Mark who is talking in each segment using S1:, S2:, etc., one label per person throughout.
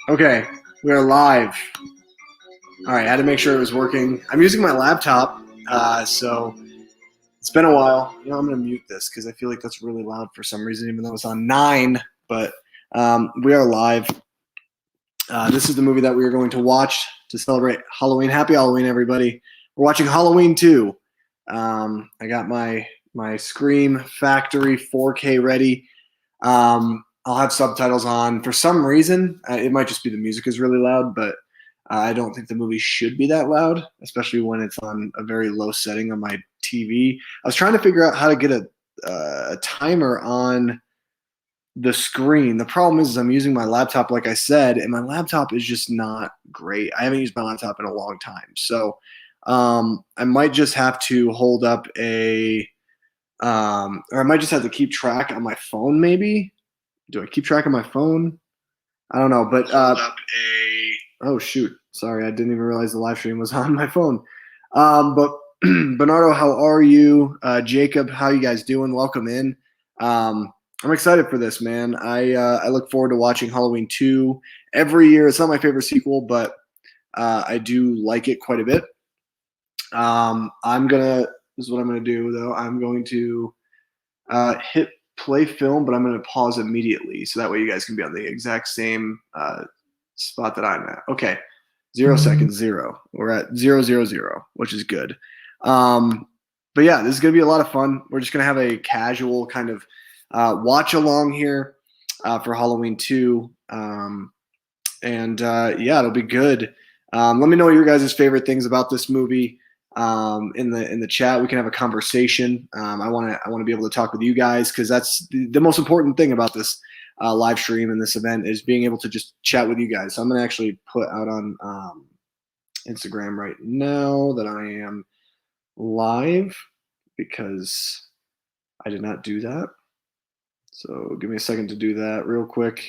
S1: Okay, we are live. All right, I had to make sure it was working. I'm using my laptop, so it's been a while. You know, I'm going to mute this because I feel like that's really loud for some reason, even though it's on 9. But we are live. This is the movie that we are going to watch to celebrate Halloween. Happy Halloween, everybody. We're watching Halloween 2. I got my Scream Factory 4K ready. I'll have subtitles on. For some reason, it might just be the music is really loud, but I don't think the movie should be that loud, especially when it's on a very low setting on my TV. I was trying to figure out how to get a timer on the screen. The problem is I'm using my laptop, like I said, and my laptop is just not great. I haven't used my laptop in a long time. So I might just have to hold up or I might just have to keep track on my phone, maybe. Do I keep track of my phone? I don't know, but oh shoot, sorry, I didn't even realize the live stream was on my phone. But Bernardo, how are you? Jacob, how you guys doing? Welcome in. I'm excited for this, man. I look forward to watching Halloween 2 every year. It's not my favorite sequel, but I do like it quite a bit. This is what I'm gonna do though. I'm going to hit play film, but I'm going to pause immediately so that way you guys can be on the exact same spot that I'm at. Okay, 0 seconds, 0. We're at 0, 0, 0, which is good. But yeah, this is going to be a lot of fun. We're just going to have a casual kind of watch along here for Halloween 2. Yeah, it'll be good. Let me know your guys' favorite things about this movie. In the chat, we can have a conversation. I want to be able to talk with you guys because that's the most important thing about this live stream and this event is being able to just chat with you guys. So I'm going to actually put out on Instagram right now that I am live because I did not do that. So give me a second to do that real quick.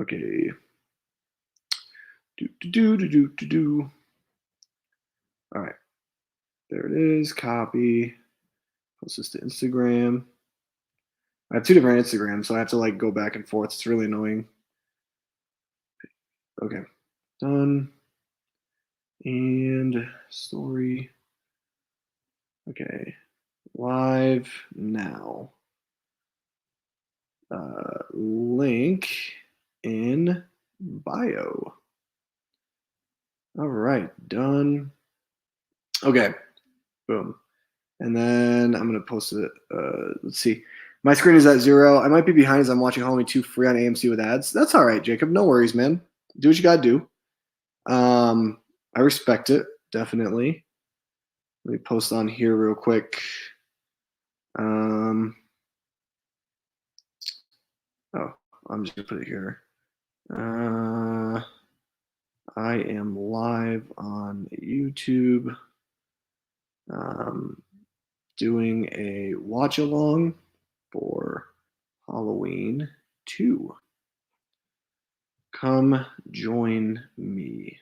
S1: Okay. All right, there it is. Copy. Post this to Instagram. I have 2 different Instagrams, so I have to like go back and forth. It's really annoying. Okay, done. And story. Okay, live now. Link in bio. All right, done. Okay, boom. And then I'm going to post it. Let's see. My screen is at 0. I might be behind as I'm watching Halloween 2 free on AMC with ads. That's all right, Jacob. No worries, man. Do what you got to do. I respect it, definitely. Let me post on here real quick. Oh, I'm just going to put it here. I am live on YouTube doing a watch along for Halloween 2. Come join me.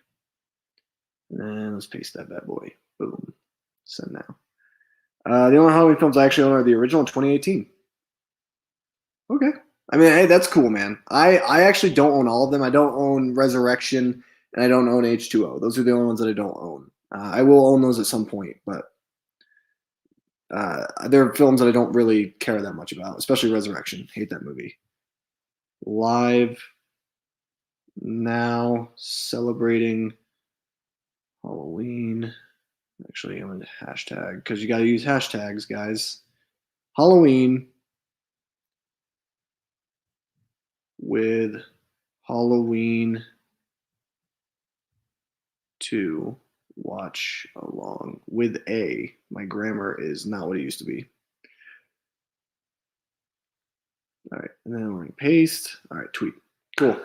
S1: And then let's paste that bad boy. Boom. Send now. The only Halloween films I actually own are the original in 2018. Okay. I mean, hey, that's cool, man. I actually don't own all of them. I don't own Resurrection, and I don't own H2O. Those are the only ones that I don't own. I will own those at some point, but they're films that I don't really care that much about, especially Resurrection. Hate that movie. Live now, celebrating Halloween. Actually, I'm going to hashtag because you got to use hashtags, guys. Halloween with Halloween 2 watch along with a. My grammar is not what it used to be. All right, and then we're going to paste. All right, tweet. Cool.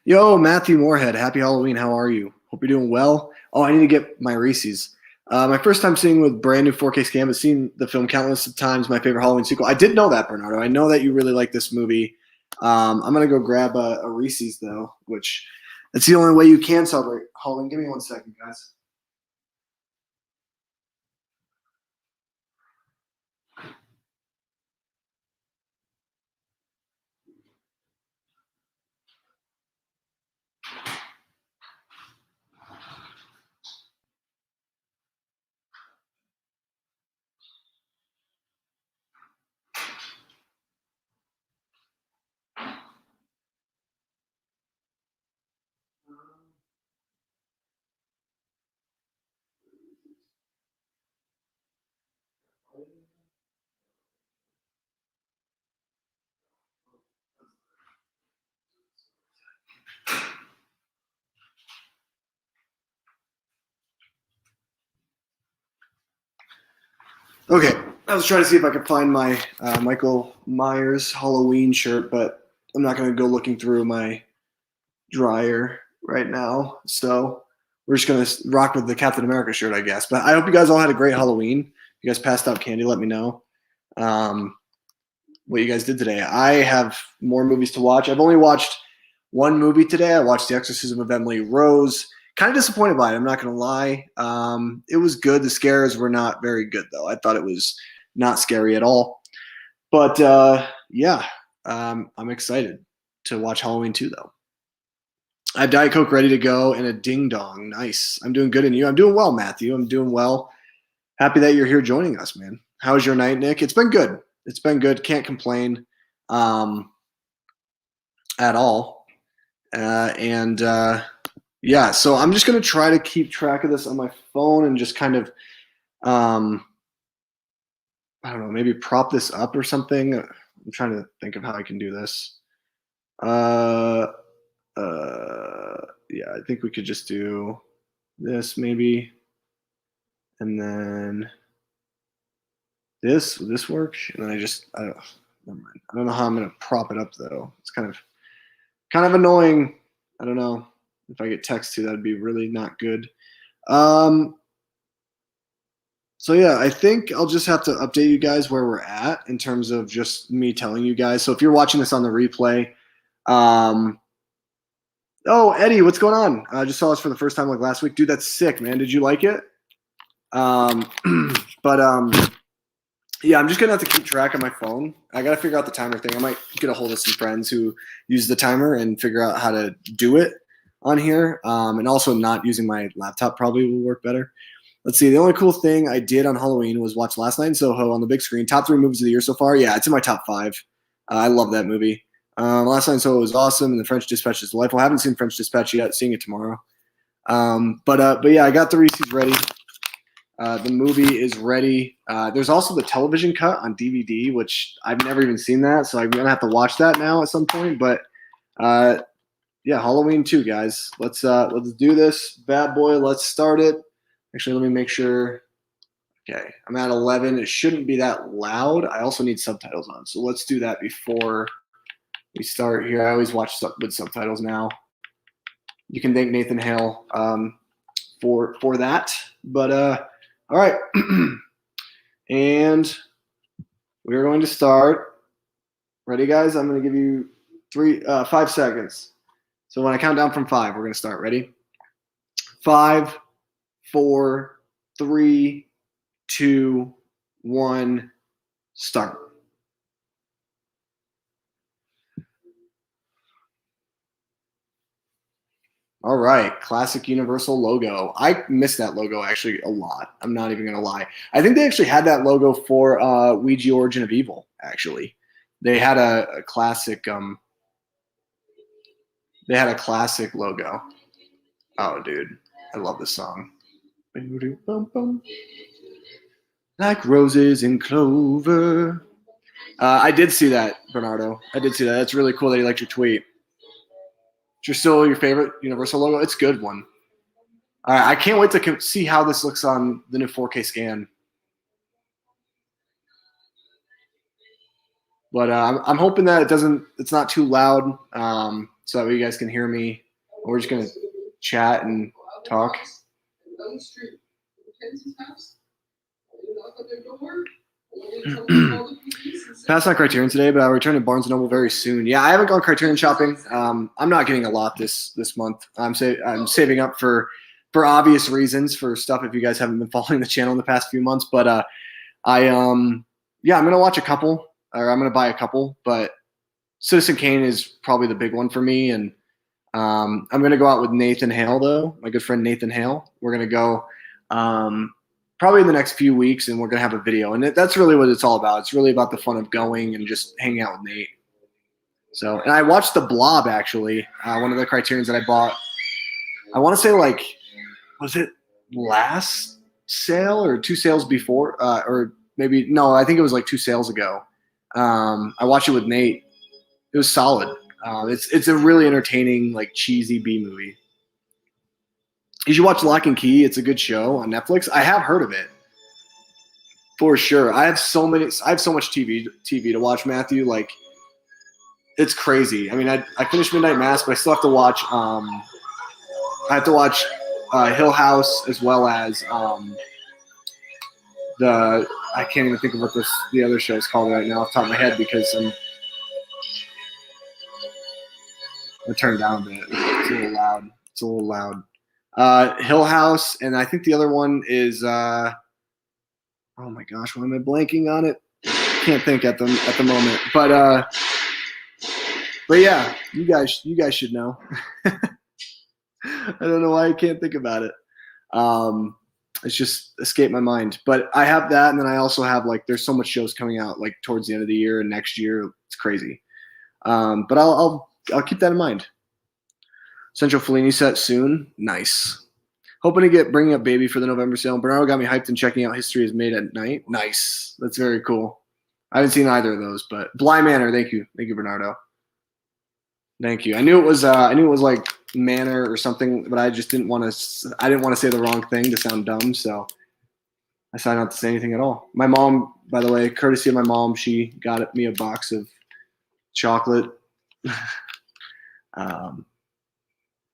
S1: Yo, Matthew Moorhead, happy Halloween. How are you? Hope you're doing well. Oh, I need to get my Reese's. My first time seeing with brand new 4K scan, but seen the film countless of times. My favorite Halloween sequel. I did know that, Bernardo. I know that you really like this movie. I'm gonna go grab a Reese's though, which that's the only way you can celebrate Halloween. Give me 1 second, guys. Okay, I was trying to see if I could find my Michael Myers Halloween shirt, but I'm not going to go looking through my dryer right now. So we're just going to rock with the Captain America shirt, I guess. But I hope you guys all had a great Halloween. If you guys passed out candy, let me know what you guys did today. I have more movies to watch. I've only watched one movie today. I watched The Exorcism of Emily Rose. Kind of disappointed by it. I'm not going to lie. It was good. The scares were not very good, though. I thought it was not scary at all. But yeah, I'm excited to watch Halloween 2, though. I have Diet Coke ready to go and a ding dong. Nice. I'm doing good, and you? I'm doing well, Matthew. I'm doing well. Happy that you're here joining us, man. How's your night, Nick? It's been good. It's been good. Can't complain at all. Yeah, so I'm just going to try to keep track of this on my phone and just kind of, I don't know, maybe prop this up or something. I'm trying to think of how I can do this. Yeah, I think we could just do this maybe. And then this, would this work? And then never mind. I don't know how I'm going to prop it up though. It's kind of annoying. I don't know. If I get text to, that'd be really not good. So yeah, I think I'll just have to update you guys where we're at in terms of just me telling you guys. So if you're watching this on the replay, oh Eddie, what's going on? I just saw this for the first time like last week. Dude, that's sick, man. Did you like it? But yeah, I'm just gonna have to keep track on my phone. I gotta figure out the timer thing. I might get a hold of some friends who use the timer and figure out how to do it on here. And also not using my laptop probably will work better. Let's see. The only cool thing I did on Halloween was watch Last Night in Soho on the big screen. Top 3 movies of the year so far. Yeah, it's in my top 5. I love that movie. Last Night in Soho was awesome, and The French Dispatch is delightful. I haven't seen French Dispatch yet. Seeing it tomorrow. But yeah, I got the Reese's ready. The movie is ready. There's also the television cut on DVD, which I've never even seen that, so I'm gonna have to watch that now at some point. But yeah, Halloween 2, guys. Let's do this bad boy. Let's start it. Actually, let me make sure. Okay, I'm at 11. It shouldn't be that loud. I also need subtitles on, so let's do that before we start here. I always watch with subtitles now. You can thank Nathan Hale for that. But all right, and we're going to start. Ready, guys? I'm going to give you 5 seconds. So when I count down from 5, we're going to start. Ready? 5, 4, 3, 2, 1, start. All right, classic Universal logo. I miss that logo actually a lot. I'm not even gonna lie. I think they actually had that logo for Ouija Origin of Evil. Actually, they had a classic. They had a classic logo. Oh, dude, I love this song. Like roses in clover. I did see that, Bernardo. I did see that. That's really cool that you liked your tweet. Is still your favorite Universal logo? It's a good one. All right, I can't wait to see how this looks on the new 4K scan. But I'm hoping that it's not too loud, so that way you guys can hear me. We're just gonna chat and talk. Passed on Criterion today, but I'll return to Barnes & Noble very soon. Yeah, I haven't gone Criterion shopping. I'm not getting a lot this month. I'm saving up for obvious reasons for stuff if you guys haven't been following the channel in the past few months. But I'm gonna watch a couple, or I'm gonna buy a couple. But Citizen Kane is probably the big one for me, and I'm gonna go out with Nathan Hale though, my good friend Nathan Hale. We're gonna go. Probably in the next few weeks, and we're going to have a video. And that's really what it's all about. It's really about the fun of going and just hanging out with Nate. So, and I watched The Blob, actually, one of the Criterions that I bought. I want to say, like, was it last sale or 2 sales before? Or maybe, no, I think it was like 2 sales ago. I watched it with Nate. It was solid. It's a really entertaining, like, cheesy B movie. You should watch Lock and Key. It's a good show on Netflix. I have heard of it for sure. I have so much TV to watch, Matthew. Like, it's crazy. I mean, I finished Midnight Mass, but I still have to watch. I have to watch Hill House as well as I can't even think of what the other show is called right now off the top of my head because I'm gonna turn it down a bit. It's a little loud. Hill House, and I think the other one is oh my gosh, why am I blanking on it? Can't think at the moment. But yeah, you guys should know. I don't know why I can't think about it. It's just escaped my mind. But I have that, and then I also have like there's so much shows coming out like towards the end of the year and next year. It's crazy. But I'll keep that in mind. Central Fellini set soon. Nice. Hoping to get Bringing Up Baby for the November sale. Bernardo got me hyped and checking out History is Made at Night. Nice. That's very cool. I haven't seen either of those, but Bly Manor. Thank you. Thank you, Bernardo. Thank you. I knew it was like Manor or something, but I just didn't want to say the wrong thing to sound dumb, so I decided not to say anything at all. My mom, by the way, courtesy of my mom, she got me a box of chocolate.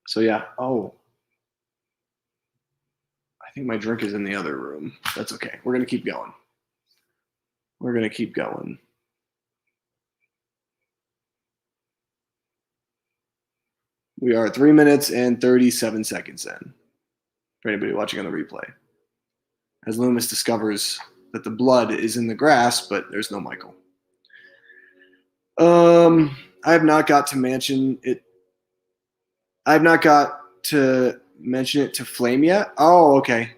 S1: So yeah. Oh, I think my drink is in the other room. That's okay. We're gonna keep going. We are 3 minutes and 37 seconds in. For anybody watching on the replay, as Loomis discovers that the blood is in the grass, but there's no Michael. I have not got to mention it. I have not got to mention it to Flame yet. Oh, okay.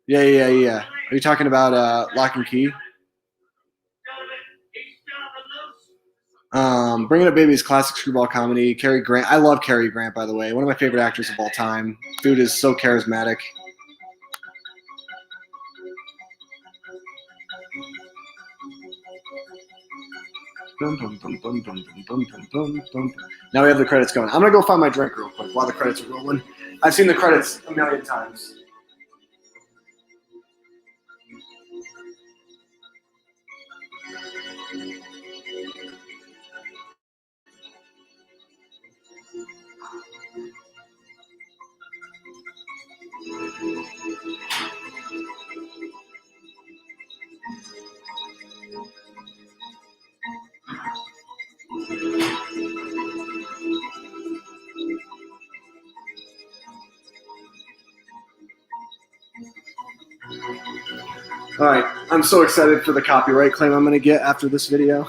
S1: Yeah. Are you talking about Lock and Key? Bringing Up Baby is classic screwball comedy. Cary Grant. I love Cary Grant, by the way. One of my favorite actors of all time. Dude is so charismatic. Now we have the credits going. I'm going to go find my drink real quick while the credits are rolling. I've seen the credits a million times. All right, I'm so excited for the copyright claim I'm going to get after this video.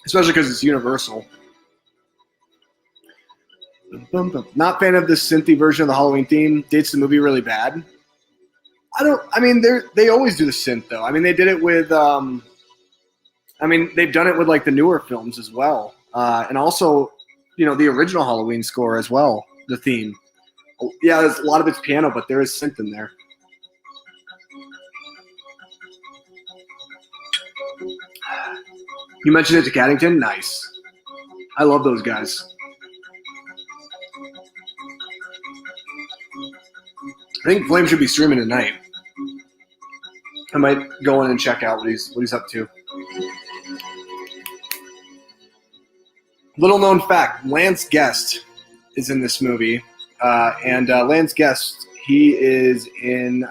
S1: Especially because it's Universal. Not fan of this synthy version of the Halloween theme. Dates the movie really bad. They always do the synth though. I mean, they did it with. They've done it with like the newer films as well, and also, the original Halloween score as well. The theme. Yeah, there's a lot of it's piano, but there is synth in there. You mentioned it to Caddington? Nice. I love those guys. I think Flame should be streaming tonight. I might go in and check out what he's up to. Little known fact: Lance Guest is in this movie, and Lance Guest, he is in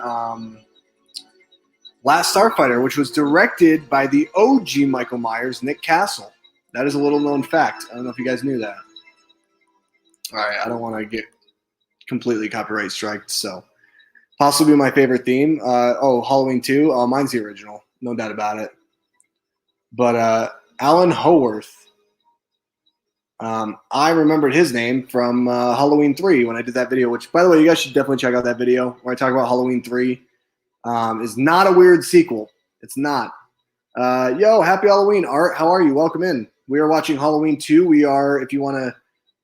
S1: Last Starfighter, which was directed by the OG Michael Myers, Nick Castle. That is a little known fact. I don't know if you guys knew that. All right, I don't want to get completely copyright striked, so possibly my favorite theme. Halloween 2. Mine's the original, no doubt about it. But Alan Howarth. I remembered his name from Halloween 3 when I did that video, which, by the way, you guys should definitely check out that video where I talk about Halloween 3. Is not a weird sequel. It's not. Yo, happy Halloween, Art. How are you? Welcome in. We are watching Halloween 2. We are, if you want to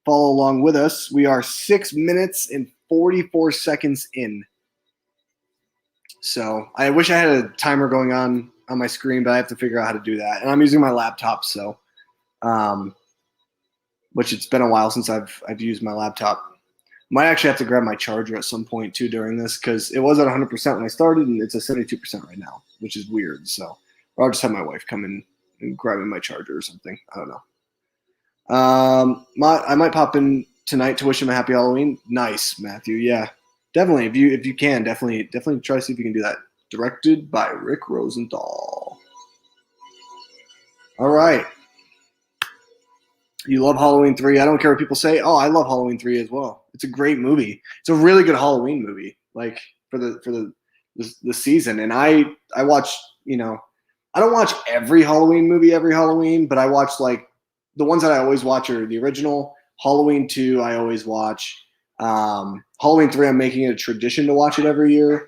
S1: follow along with us, we are 6 minutes and 44 seconds in. So I wish I had a timer going on my screen, but I have to figure out how to do that. And I'm using my laptop, so which it's been a while since I've used my laptop. Might actually have to grab my charger at some point too during this because it was at 100% when I started and it's at 72% right now, which is weird. So or I'll just have my wife come in and grab my charger or something. I don't know. I might pop in tonight to wish him a happy Halloween. Nice, Matthew. Yeah, definitely. If you can, definitely try to see if you can do that. Directed by Rick Rosenthal. All right. You love Halloween 3. I don't care what people say. Oh, I love Halloween 3 as well. It's a great movie. It's a really good Halloween movie, like for the season. And I watch, I don't watch every Halloween movie every Halloween, but I watch like the ones that I always watch are the original. Halloween 2 I always watch. Halloween 3 I'm making it a tradition to watch it every year.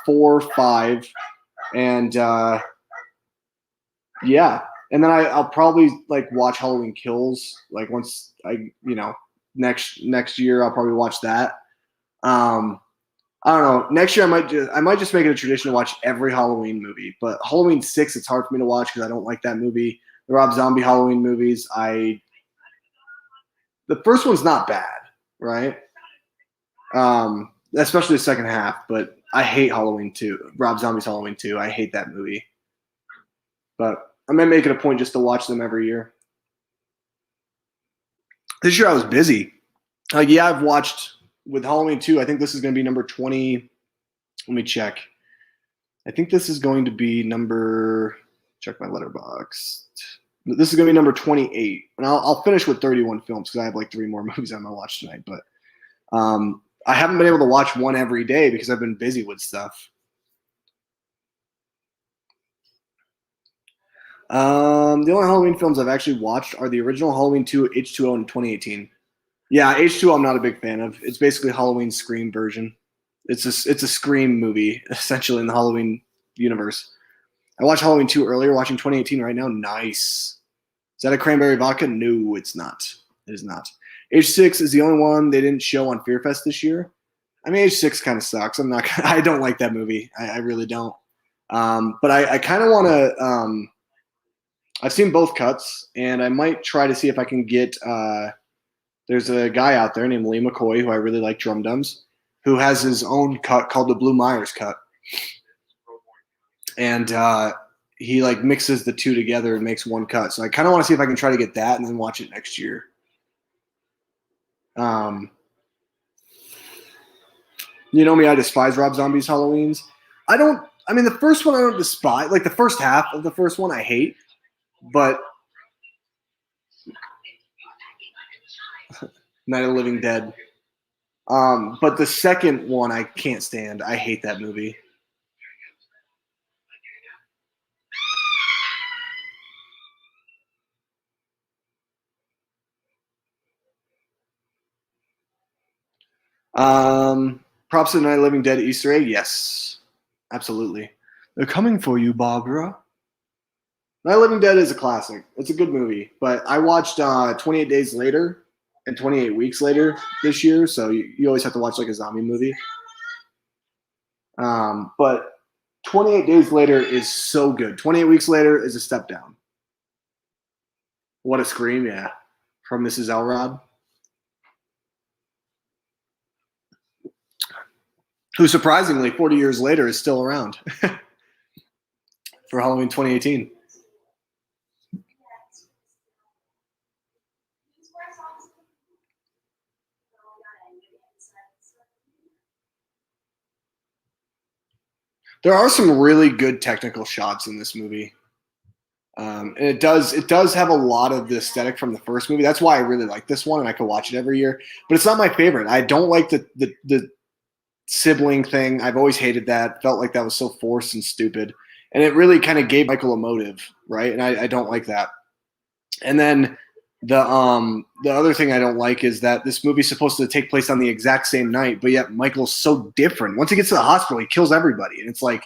S1: 4, 5, and yeah. And then I'll probably like watch Halloween Kills like once next year I'll probably watch that. I don't know. Next year I might just make it a tradition to watch every Halloween movie. But Halloween 6 it's hard for me to watch because I don't like that movie. The Rob Zombie Halloween movies, the first one's not bad, right? Especially the second half. But I hate Halloween 2. Rob Zombie's Halloween 2. I hate that movie. But I might make it a point just to watch them every year. This year I was busy. I've watched with Halloween 2. I think this is going to be number 20. Let me check. I think this is going to be check my letterbox. This is going to be number 28. And I'll finish with 31 films because I have like 3 more movies I'm going to watch tonight. But I haven't been able to watch one every day because I've been busy with stuff. The only Halloween films I've actually watched are the original Halloween 2, H2O in 2018. Yeah, H2O I'm not a big fan of. It's basically Halloween Scream version. It's a Scream movie, essentially, in the Halloween universe. I watched Halloween 2 earlier, watching 2018 right now. Nice. Is that a cranberry vodka? No, it's not. It is not. H6 is the only one they didn't show on Fear Fest this year. I mean, H6 kind of sucks. I don't like that movie. I really don't. But I kind of want to I've seen both cuts, and I might try to see if I can get there's a guy out there named Lee McCoy, who I really like, Drum Dums, who has his own cut called the Blue Myers cut. And he like mixes the two together and makes one cut. So I kind of want to see if I can try to get that and then watch it next year. You know me, I despise Rob Zombie's Halloweens. The first one I don't despise. Like the first half of the first one I hate. But Night of the Living Dead. But the second one I can't stand. I hate that movie. Props to the Night of the Living Dead Easter egg. Yes, absolutely. They're coming for you, Barbara. Night of the Living Dead is a classic. It's a good movie. But I watched 28 Days Later and 28 Weeks Later this year, so you always have to watch like a zombie movie. But 28 Days Later is so good. 28 Weeks Later is a step down. What a Scream, yeah. From Mrs. Elrod. Who surprisingly, 40 years later, is still around for Halloween 2018. There are some really good technical shots in this movie. And it does have a lot of the aesthetic from the first movie. That's why I really like this one, and I could watch it every year. But it's not my favorite. I don't like the sibling thing. I've always hated that. Felt like that was so forced and stupid, and it really kind of gave Michael a motive, right? And I don't like that. And then the other thing I don't like is that this movie's supposed to take place on the exact same night, but yet Michael's so different. Once he gets to the hospital, he kills everybody, and it's like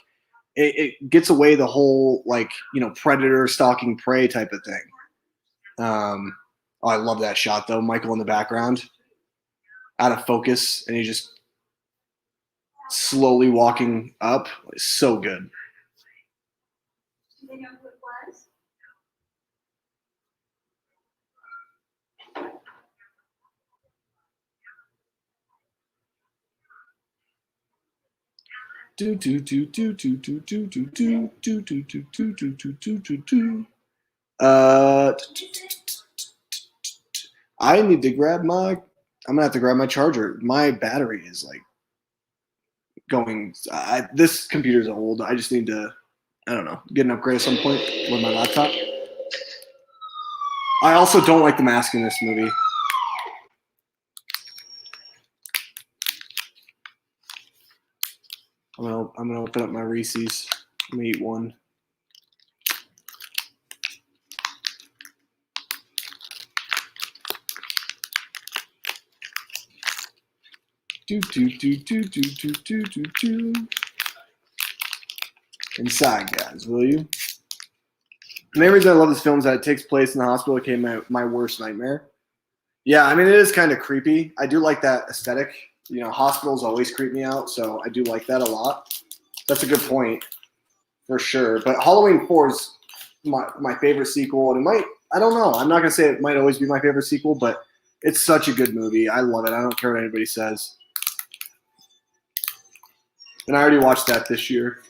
S1: it gets away the whole like predator stalking prey type of thing. Oh, I love that shot though. Michael in the background, out of focus, and he's just slowly walking up. It's so good. Do do do do do do do do do do do do do do do do do. I need to grab my. I'm gonna have to grab my charger. My battery is like going. This computer's old. I just need to. I don't know. Get an upgrade at some point with my laptop. I also don't like the mask in this movie. I'm gonna open up my Reese's. I'm gonna eat one. Do do do do do do do do do. Inside, guys, will you? The main reason I love this film is that it takes place in the hospital. It became my worst nightmare. Yeah, I mean, it is kind of creepy. I do like that aesthetic. Hospitals always creep me out, so I do like that a lot. That's a good point, for sure. But Halloween 4 is my favorite sequel, and I don't know. I'm not going to say it might always be my favorite sequel, but it's such a good movie. I love it. I don't care what anybody says. And I already watched that this year.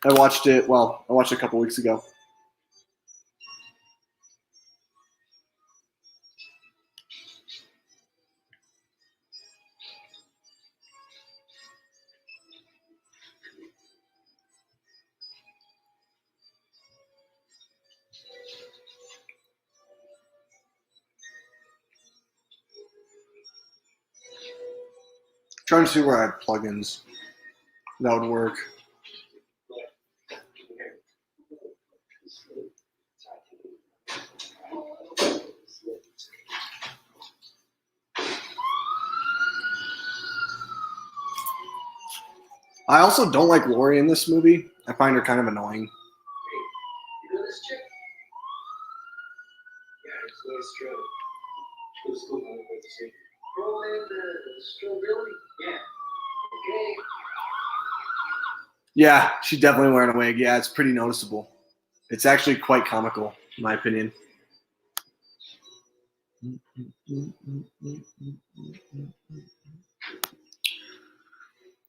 S1: I watched it a couple weeks ago. Trying to see where I have plugins that would work. I also don't like Lori in this movie. I find her kind of annoying.
S2: You know this chick? Yeah, it's Liz Strode. She goes to school with the same. Roland Strode, yeah. Okay.
S1: Yeah, she's definitely wearing a wig. Yeah, it's pretty noticeable. It's actually quite comical, in my opinion.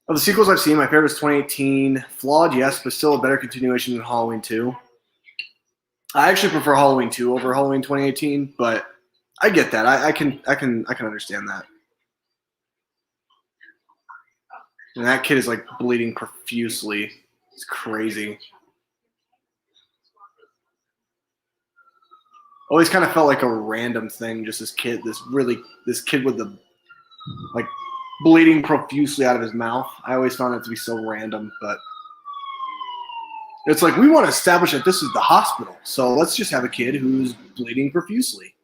S1: Of the sequels I've seen, my favorite is 2018. Flawed, yes, but still a better continuation than Halloween 2. I actually prefer Halloween 2 over Halloween 2018, but I get that. I can understand that. And that kid is like bleeding profusely. It's crazy. Always kind of felt like a random thing. Just this kid with the like bleeding profusely out of his mouth. I always found that to be so random, but it's like we want to establish that this is the hospital, so let's just have a kid who's bleeding profusely,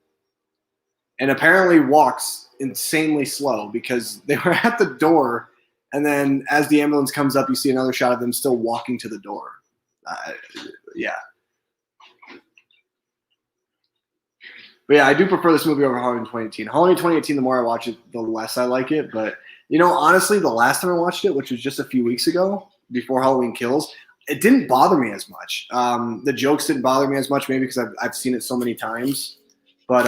S1: and apparently walks insanely slow because they were at the door. And then as the ambulance comes up, you see another shot of them still walking to the door. Yeah. But yeah, I do prefer this movie over Halloween 2018. Halloween 2018, the more I watch it, the less I like it. But, honestly, the last time I watched it, which was just a few weeks ago, before Halloween Kills, it didn't bother me as much. The jokes didn't bother me as much, maybe because I've seen it so many times. But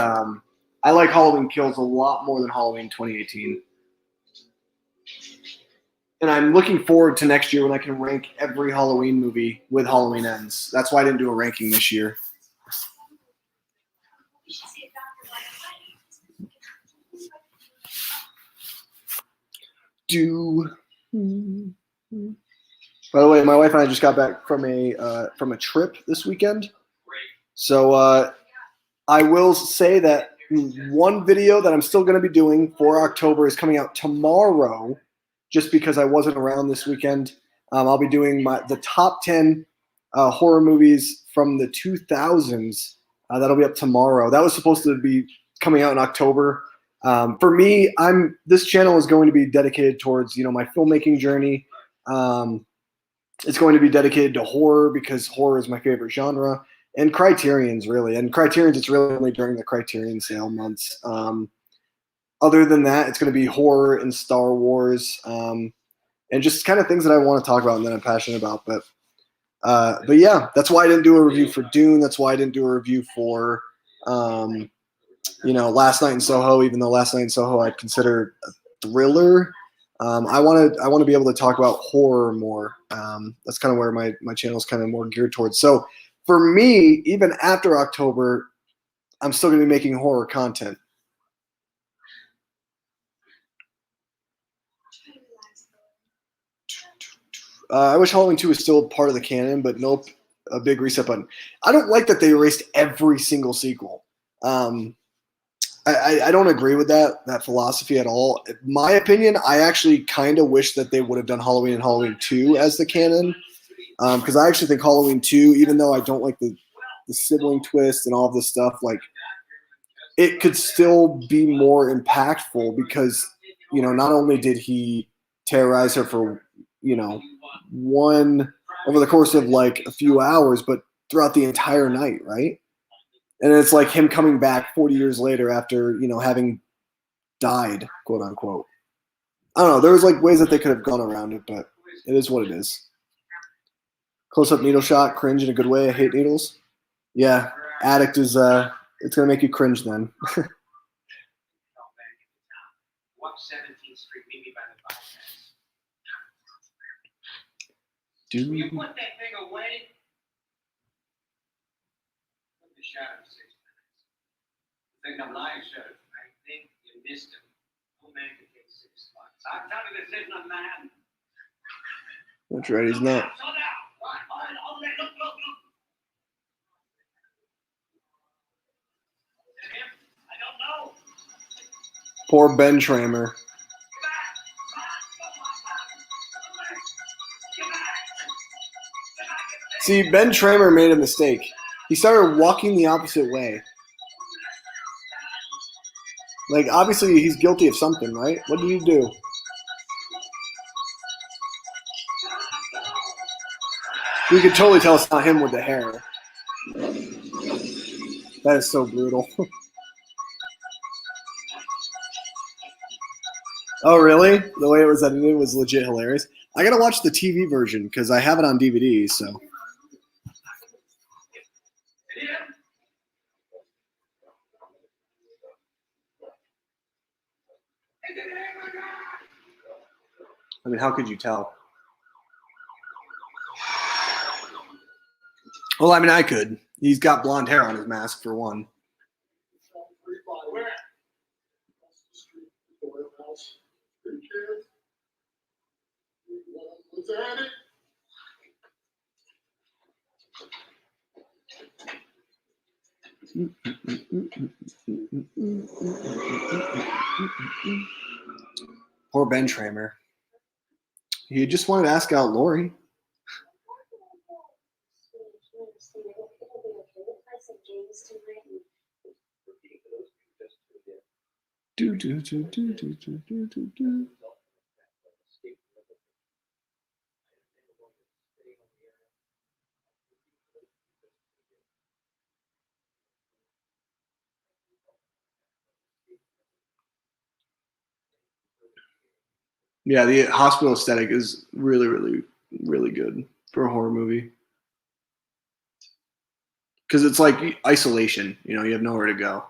S1: I like Halloween Kills a lot more than Halloween 2018. And I'm looking forward to next year when I can rank every Halloween movie with Halloween Ends. That's why I didn't do a ranking this year. By the way, my wife and I just got back from a trip this weekend. So I will say that one video that I'm still going to be doing for October is coming out tomorrow, just because I wasn't around this weekend. I'll be doing the top 10 horror movies from the 2000s. That'll be up tomorrow. That was supposed to be coming out in October. For me, this channel is going to be dedicated towards my filmmaking journey. It's going to be dedicated to horror because horror is my favorite genre, and Criterion's really. And Criterion's, it's really only during the Criterion sale months. Other than that, it's going to be horror and Star Wars, and just kind of things that I want to talk about and that I'm passionate about. But yeah, that's why I didn't do a review for Dune. That's why I didn't do a review for Last Night in Soho, even though Last Night in Soho I'd consider a thriller. I want to be able to talk about horror more. That's kind of where my channel is kind of more geared towards. So for me, even after October, I'm still going to be making horror content. I wish Halloween 2 was still part of the canon, but nope, a big reset button. I don't like that they erased every single sequel. I don't agree with that philosophy at all. In my opinion, I actually kind of wish that they would have done Halloween and Halloween 2 as the canon, because I actually think Halloween 2, even though I don't like the sibling twist and all of this stuff, like it could still be more impactful because not only did he terrorize her for one over the course of like a few hours, but throughout the entire night, right? And it's like him coming back 40 years later after, having died, quote unquote. I don't know. There was like ways that they could have gone around it, but it is what it is. Close-up needle shot, cringe in a good way. I hate needles. Yeah, Addict is, it's going to make you cringe then. Dude.
S2: Will you put that thing away? Put the shot of 6 minutes. I think I'm lying, sir. I think you missed him. No man can take 6 spots. I'm telling you, this isn't a man.
S1: That's right, he's not.
S2: Slow down. Look. Is it him? I don't know.
S1: Poor Ben Tramer. See, Ben Tramer made a mistake. He started walking the opposite way. Like, obviously, he's guilty of something, right? What did he do? You could totally tell it's not him with the hair. That is so brutal. Oh, really? The way it was edited was legit hilarious. I gotta watch the TV version because I have it on DVD, so. I mean, how could you tell? Well, I mean, I could. He's got blonde hair on his mask, for one. Poor Ben Tramer. He just wanted to ask out Lori. Do. Yeah, the hospital aesthetic is really, really, really good for a horror movie. Because it's like isolation. You have nowhere to go.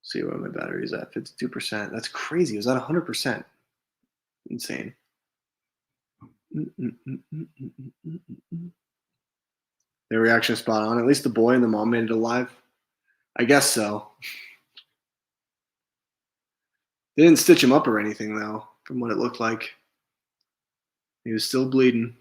S1: See where my battery is at. 52%. That's crazy. It was at 100%. Insane. Their reaction is spot on. At least the boy and the mom made it alive. I guess so. They didn't stitch him up or anything, though, from what it looked like. He was still bleeding.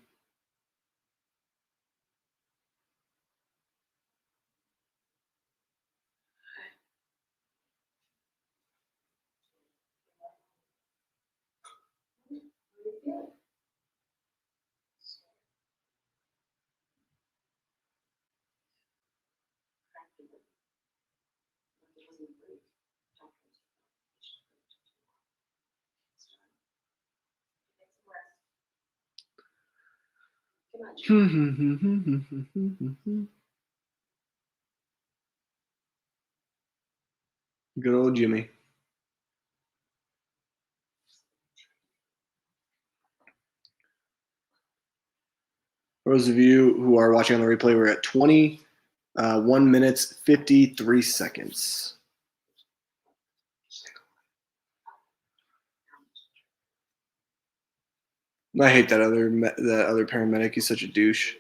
S1: Good old Jimmy. For those of you who are watching on the replay, we're at 21 minutes, 53 seconds. I hate that other paramedic. He's such a douche.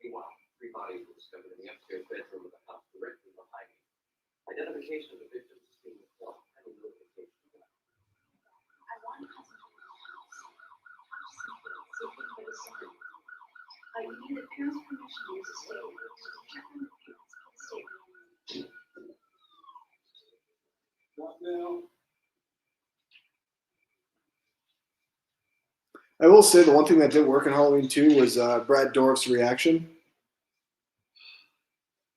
S2: Meanwhile, 3 bodies were discovered in the upstairs bedroom of the house directly behind me. Identification of the victims is being performed. I don't know if it's I want to concentrate on the house. I need the parents' permission to use the statement to check on the parents' statement. What now?
S1: I will say the one thing that did work in Halloween 2 was Brad Dourif's reaction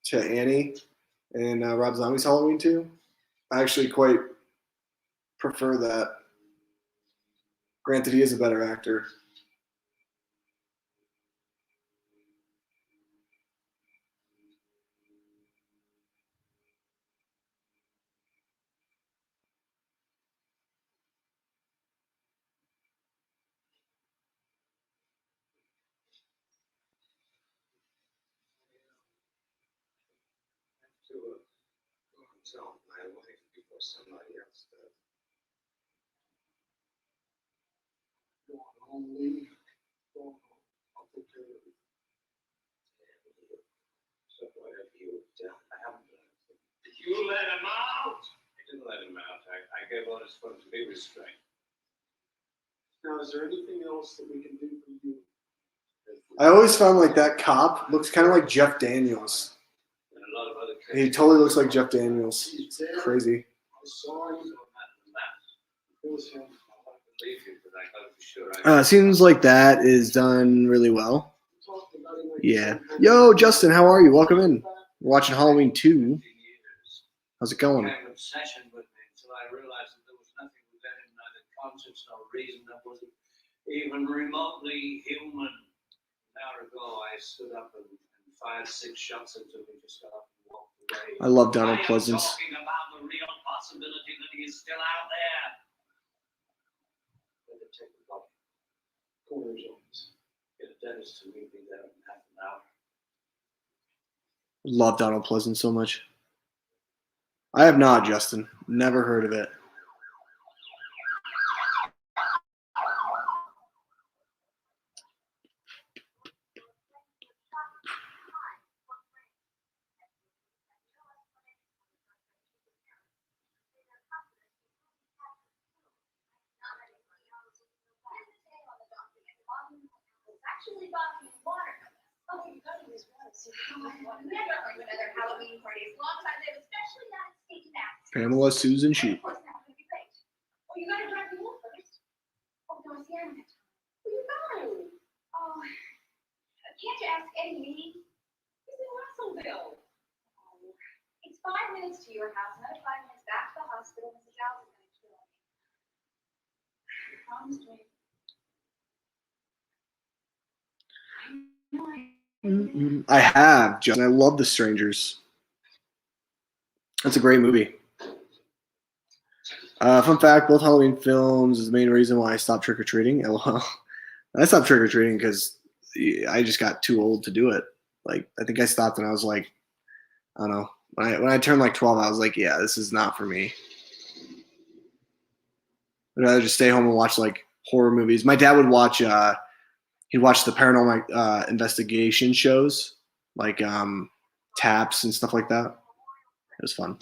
S1: to Annie and Rob Zombie's Halloween 2. I actually quite prefer that. Granted, he is a better actor.
S2: To my life before somebody else does. Only I'll take care of it. So whatever you've done, I haven't done anything. Did you let him out? I didn't let him out. I gave orders for him to be restrained. Now, is there anything else that we can do for you?
S1: I always found like that cop looks kind of like Jeff Daniels.
S2: And a lot of other
S1: He totally looks like Jeff Daniels. Crazy. Seems like that is done really well. Yeah. Yo, Justin, how are you? Welcome in. We're watching Halloween 2. How's it going?
S2: An obsession with me until I realized that there was nothing within him, neither conscience nor reason, that wasn't even remotely human. An hour ago, I stood up and fired 6 shots into him, just got up and walked away.
S1: I love Donald Pleasence.
S2: Talking about the real possibility that he is still out there. Let it take the body. Corner's office. Get a dentist to meet me there in half an hour.
S1: Love Donald Pleasence so much. I have not, Justin. Never heard of it.
S3: Actually bought me water. Oh, you got to use water. So you never go to another Halloween party as long as I live, especially not at Stinky Matt's.
S1: Pamela Susan Sheep.
S3: Of course, that's going to be great. Oh, you got to drive me home first. Oh, no, it's the internet. Where you going? Oh, can't you ask Eddie Meany? He's in Russellville. Oh, it's 5 minutes to your house, another 5 minutes back to the hospital. Mrs. Giles is going to kill me. You promised me.
S1: I have, Justin. I love The Strangers. That's a great movie. Fun fact, both Halloween films is the main reason why I stopped trick-or-treating. LOL. I stopped trick-or-treating because I just got too old to do it. Like, I think I stopped and I was like, I don't know. When I turned like 12, I was like, yeah, this is not for me. I'd rather just stay home and watch like horror movies. My dad would watch he'd watch the paranormal investigation shows, like Taps and stuff like that. It was fun.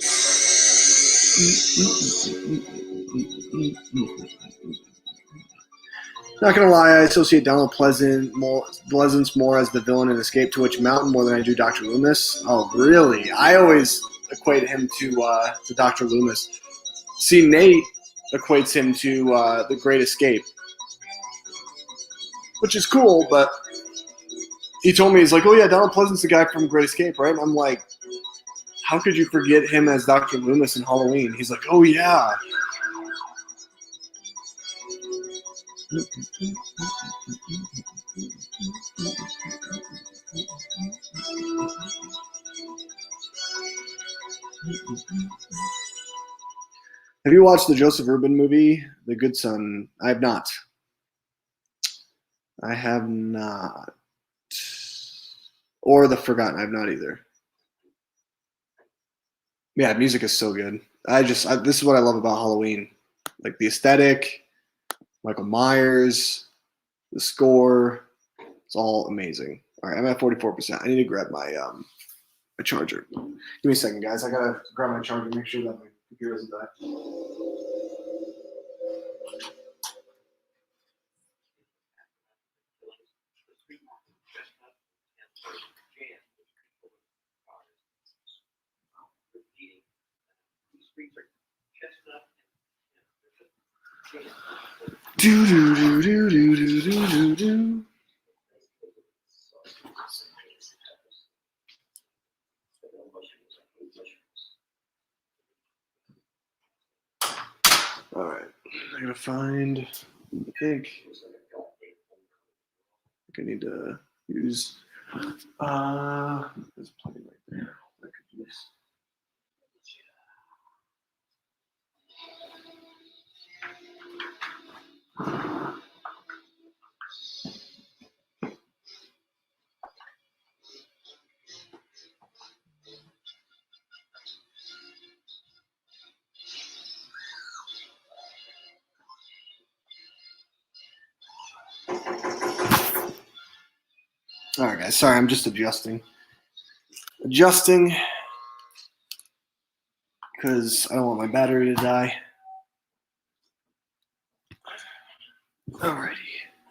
S1: Not gonna lie, I associate Donald Pleasence more as the villain in Escape to Witch Mountain more than I do Dr. Loomis. Oh, really? I always equate him to Dr. Loomis. See, Nate equates him to The Great Escape. which is cool. But he told me, he's like, oh yeah, Donald Pleasant's the guy from Great Escape, right? And I'm like, how could you forget him as Dr. Loomis in Halloween? He's like, oh yeah. Have you watched the Joseph Urban movie, The Good Son? I have not. I have not. Or The Forgotten. I have not either. Yeah, music is so good. This is what I love about Halloween. Like the aesthetic, Michael Myers, the score. It's all amazing. All right, I'm at 44%. I need to grab my charger. Give me a second, guys. I gotta grab my charger, make sure that my computer doesn't die. Do do do do do do do do do. All right, I gotta find. I think I need to use. There's a plugin right there. I could use. All right, guys. Sorry, I'm just adjusting. Adjusting because I don't want my battery to die. Alrighty.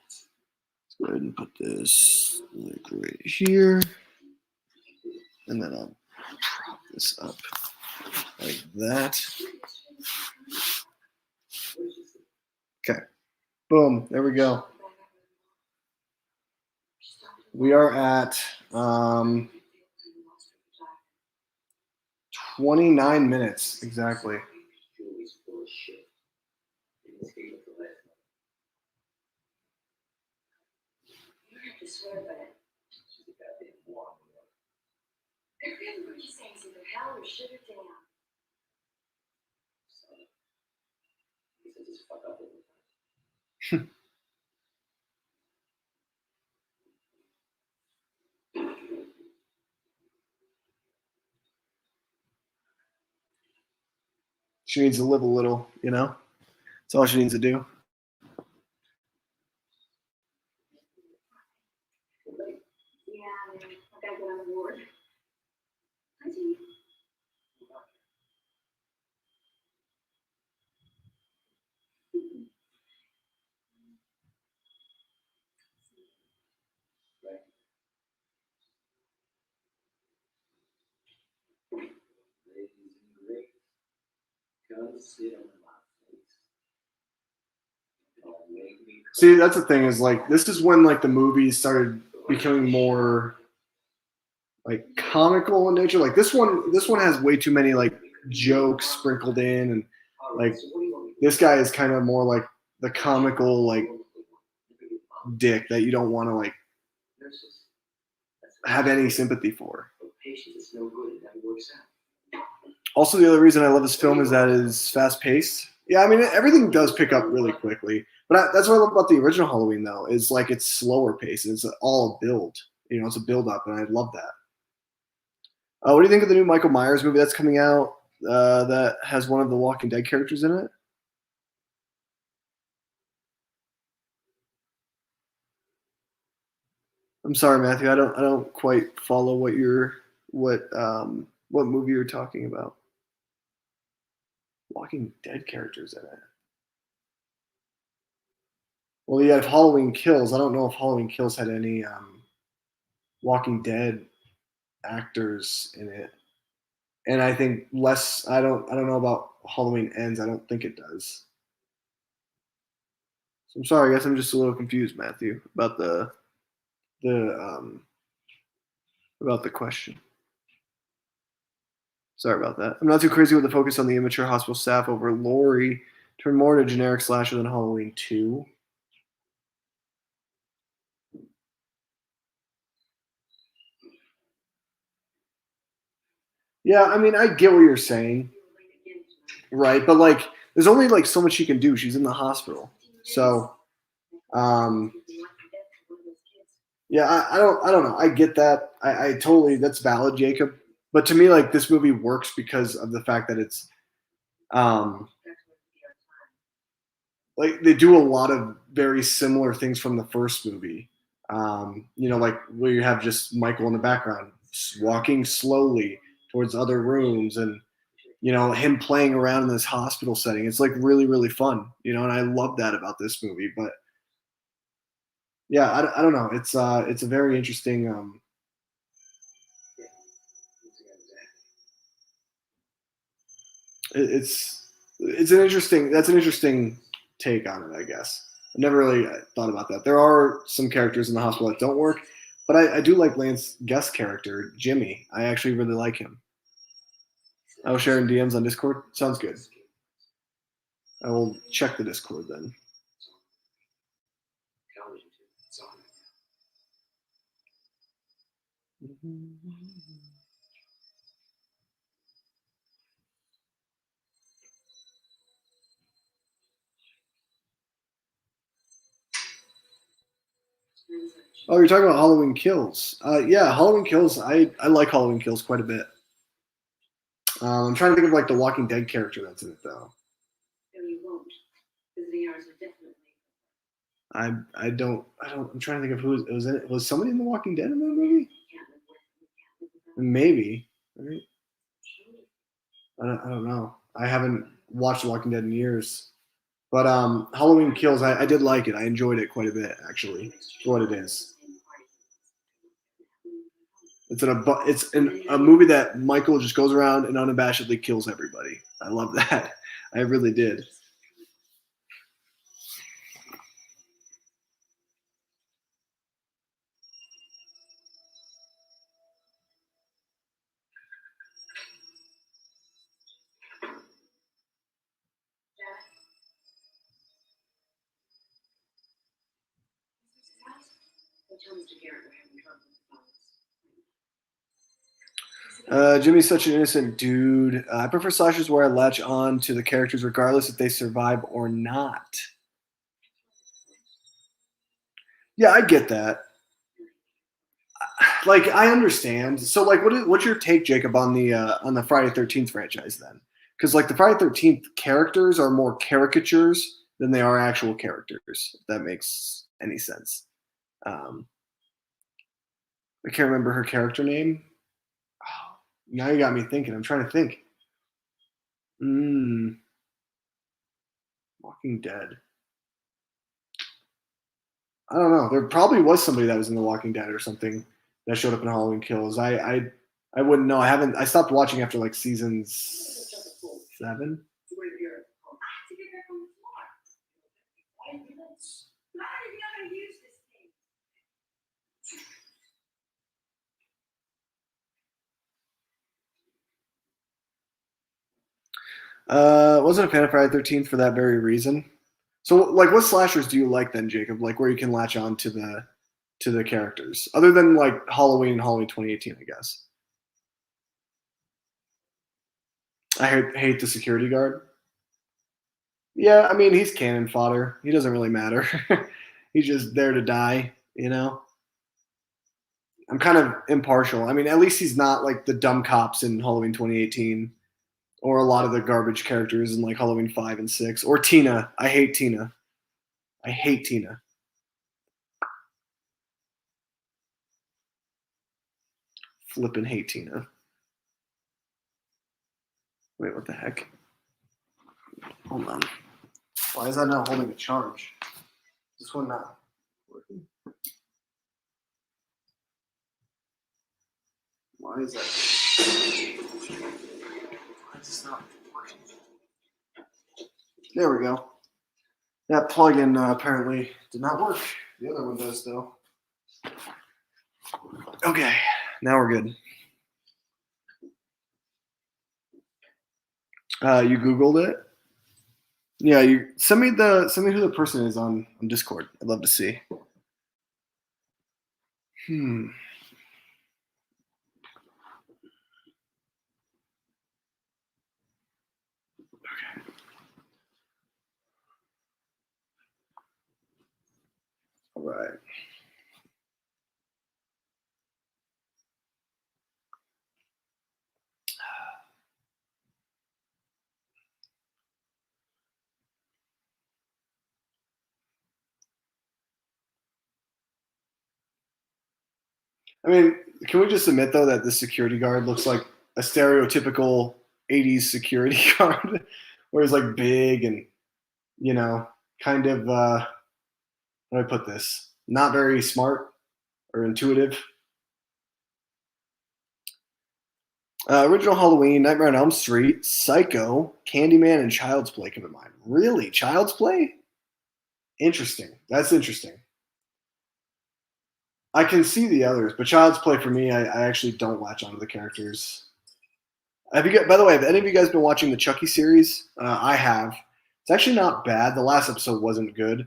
S1: Let's go ahead and put this like right here. And then I'll prop this up like that. Okay. Boom. There we go. We are at 29 minutes exactly. She needs to live a little, you know? That's all she needs to do. See, that's the thing is like this is when like the movies started becoming more like comical in nature. Like this one has way too many like jokes sprinkled in, and like this guy is kind of more like the comical like dick that you don't want to like have any sympathy for. Also, the other reason I love this film is that it's fast paced. Yeah, I mean everything does pick up really quickly, but that's what I love about the original Halloween though is like it's slower paced. It's all a build. You know, it's a build up, and I love that. What do you think of the new Michael Myers movie that's coming out that has one of the Walking Dead characters in it? I'm sorry, Matthew. I don't quite follow what movie you're talking about. Walking Dead characters in it. Well, you have Halloween Kills. I don't know if Halloween Kills had any Walking Dead actors in it. And I think less. I don't know about Halloween Ends. I don't think it does. So I'm sorry. I guess I'm just a little confused, Matthew, about about the question. Sorry about that. I'm not too crazy with the focus on the immature hospital staff over Lori. Turn more to generic slasher than Halloween 2. Yeah, I mean, I get what you're saying, right? But like, there's only like so much she can do. She's in the hospital, so um, yeah, I don't know. I get that. I totally that's valid, Jacob. But to me, like this movie works because of the fact that it's um, like they do a lot of very similar things from the first movie. Like where you have just Michael in the background walking slowly towards other rooms and him playing around in this hospital setting. It's like really, really fun, and I love that about this movie. But yeah, I don't know. It's a very interesting. It's an interesting. That's an interesting take on it, I guess. I never really thought about that. There are some characters in the hospital that don't work, but I do like Lance Guest character Jimmy. I actually really like him. I will share in DMs on Discord. Sounds good. I will check the Discord then. Oh, you're talking about Halloween Kills. Yeah, Halloween Kills. I like Halloween Kills quite a bit. I'm trying to think of like the Walking Dead character that's in it though.
S3: No, you won't. Visiting hours are definitely.
S1: I'm trying to think of who was in it. Was somebody in the Walking Dead in that movie? Maybe. Right? I don't know. I haven't watched The Walking Dead in years. But Halloween Kills, I did like it. I enjoyed it quite a bit actually for what it is. A movie that Michael just goes around and unabashedly kills everybody. I love that. I really did. Jimmy's such an innocent dude. I prefer slashers where I latch on to the characters regardless if they survive or not. Yeah, I get that. Like, I understand. So, like, what's your take, Jacob, on the Friday 13th franchise then? Because like the Friday 13th characters are more caricatures than they are actual characters. If that makes any sense. Um, I can't remember her character name. Oh, now you got me thinking. I'm trying to think. Walking Dead. I don't know. There probably was somebody that was in The Walking Dead or something that showed up in Halloween Kills. I wouldn't know. I stopped watching after like season 7. Wasn't a fan of Friday 13th for that very reason. So, like, what slashers do you like then, Jacob? Like, where you can latch on to the characters, other than like Halloween and Halloween 2018, I guess. I hate the security guard. Yeah, I mean he's cannon fodder. He doesn't really matter. He's just there to die. I'm kind of impartial. I mean, at least he's not like the dumb cops in Halloween 2018, or a lot of the garbage characters in like Halloween 5 and 6, or Tina. I hate Tina. I hate Tina. Flippin' hate Tina. Wait, what the heck? Hold on. Why is that not holding a charge? Is this one not working? Why is that? Why is this not working? There we go. That plugin apparently did not work. The other one does, though. Okay, now we're good. You Googled it? Yeah, you send me who the person is on Discord. I'd love to see. All right. I mean, can we just admit though that the security guard looks like a stereotypical '80s security guard, where he's like big and kind of how do I put this? Not very smart or intuitive. Original Halloween, Nightmare on Elm Street, Psycho, Candyman, and Child's Play come to mind. Really, Child's Play? Interesting. That's interesting. I can see the others, but Child's Play for me, I actually don't latch onto the characters. Have you? By the way, have any of you guys been watching the Chucky series? I have. It's actually not bad. The last episode wasn't good.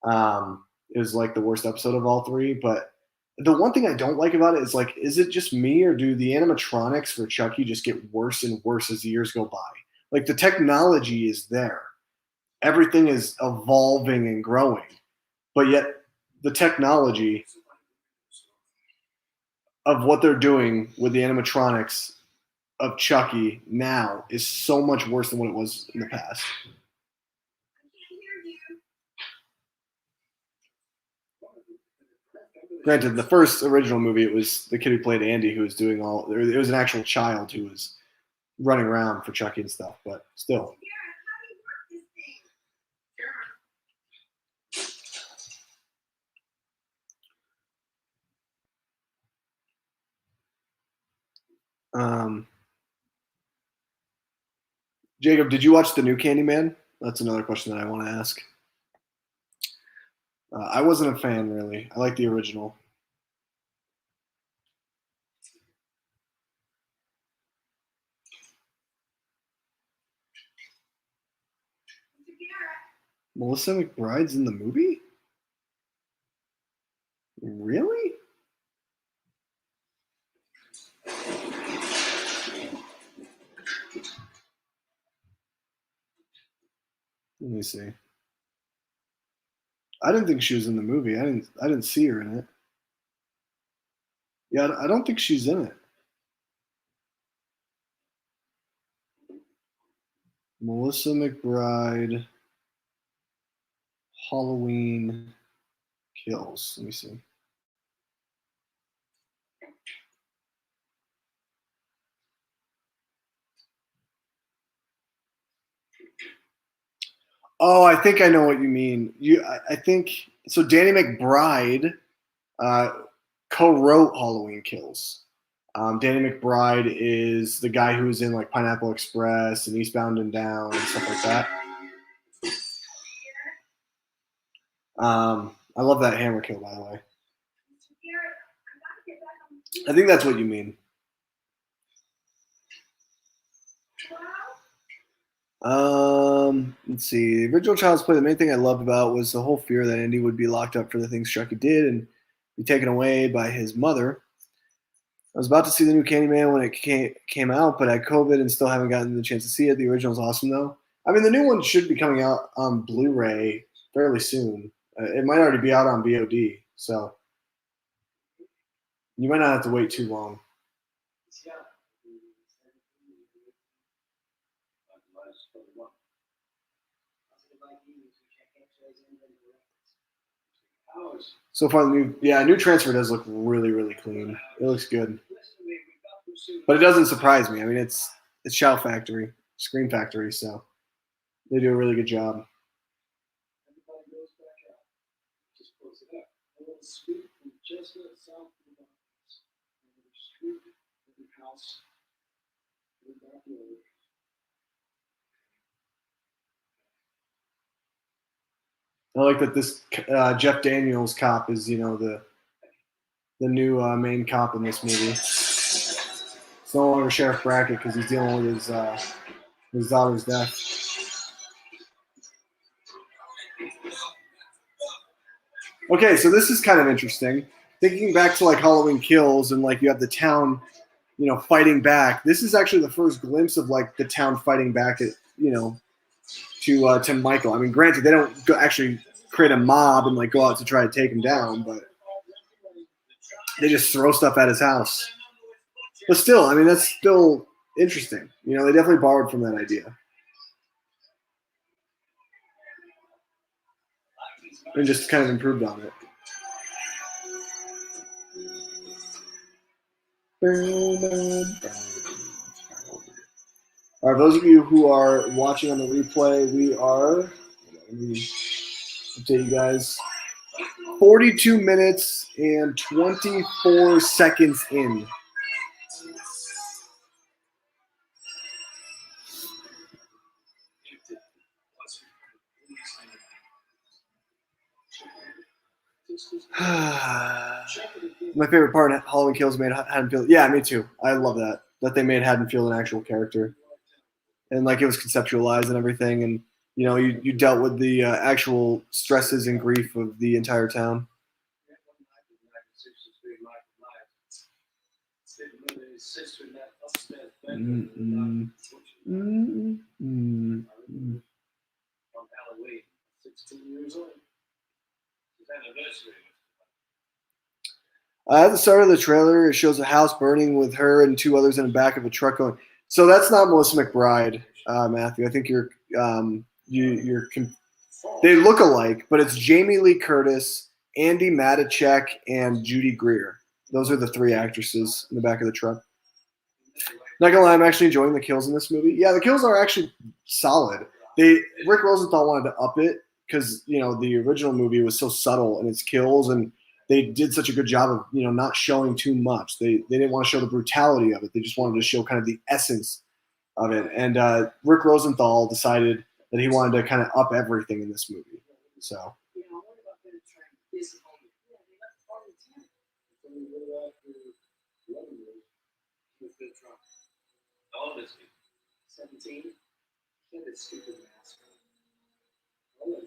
S1: It was like the worst episode of all three. But the one thing I don't like about it is like, is it just me or do the animatronics for Chucky just get worse and worse as the years go by? Like the technology is there, everything is evolving and growing, but yet the technology of what they're doing with the animatronics of Chucky now is so much worse than what it was in the past. Granted, the first original movie, it was the kid who played Andy who was doing all. It was an actual child who was running around for Chucky and stuff, but still. Jacob, did you watch the new Candyman? That's another question that I want to ask. I wasn't a fan, really. I like the original. Melissa McBride's in the movie? Really? Let me see. I didn't think she was in the movie. I didn't see her in it. Yeah, I don't think she's in it. Melissa McBride, Halloween Kills. Let me see. Oh, I think I know what you mean. I think so. Danny McBride uh, co-wrote Halloween Kills. Danny McBride is the guy who's in like Pineapple Express and Eastbound and Down and stuff like that. I love that hammer kill, by the way. I think that's what you mean. Let's see. The original Child's Play, the main thing I loved about was the whole fear that Andy would be locked up for the things Chucky did and be taken away by his mother. I was about to see the new Candyman when it came out, but I had COVID and still haven't gotten the chance to see it. The original's awesome, though. I mean, the new one should be coming out on Blu-ray fairly soon. It might already be out on VOD, so you might not have to wait too long. So far, the new transfer does look really, really clean. It looks good, but it doesn't surprise me. I mean, it's Shout Factory, Screen Factory, so they do a really good job. I like that this Jeff Daniels cop is, the new main cop in this movie. It's no longer Sheriff Brackett because he's dealing with his daughter's death. Okay, so this is kind of interesting. Thinking back to like Halloween Kills and like you have the town, fighting back. This is actually the first glimpse of like the town fighting back at, to Michael. I mean, granted, they don't actually create a mob and like go out to try to take him down, but they just throw stuff at his house. But still, I mean, that's still interesting. They definitely borrowed from that idea and just kind of improved on it. All right, those of you who are watching on the replay, we are, let me update you guys, 42 minutes and 24 seconds in. My favorite part of Halloween Kills made Haddonfield. Yeah, me too. I love that they made Haddonfield an actual character, and like it was conceptualized and everything, and you dealt with the actual stresses and grief of the entire town. On Halloween, 16 years old. His anniversary. At the start of the trailer, it shows a house burning with her and two others in the back of a truck going. So that's not Melissa McBride, Matthew. I think you're they look alike, but it's Jamie Lee Curtis, Andy Matichak, and Judy Greer. Those are the three actresses in the back of the truck. Not gonna lie, I'm actually enjoying the kills in this movie. Yeah, the kills are actually solid. Rick Rosenthal wanted to up it because the original movie was so subtle in its kills, and they did such a good job of not showing too much. They didn't want to show the brutality of it. They just wanted to show kind of the essence of it. And Rick Rosenthal decided that he wanted to kind of up everything in this movie. So.
S2: How old is he? 17. He had a stupid mask. 17.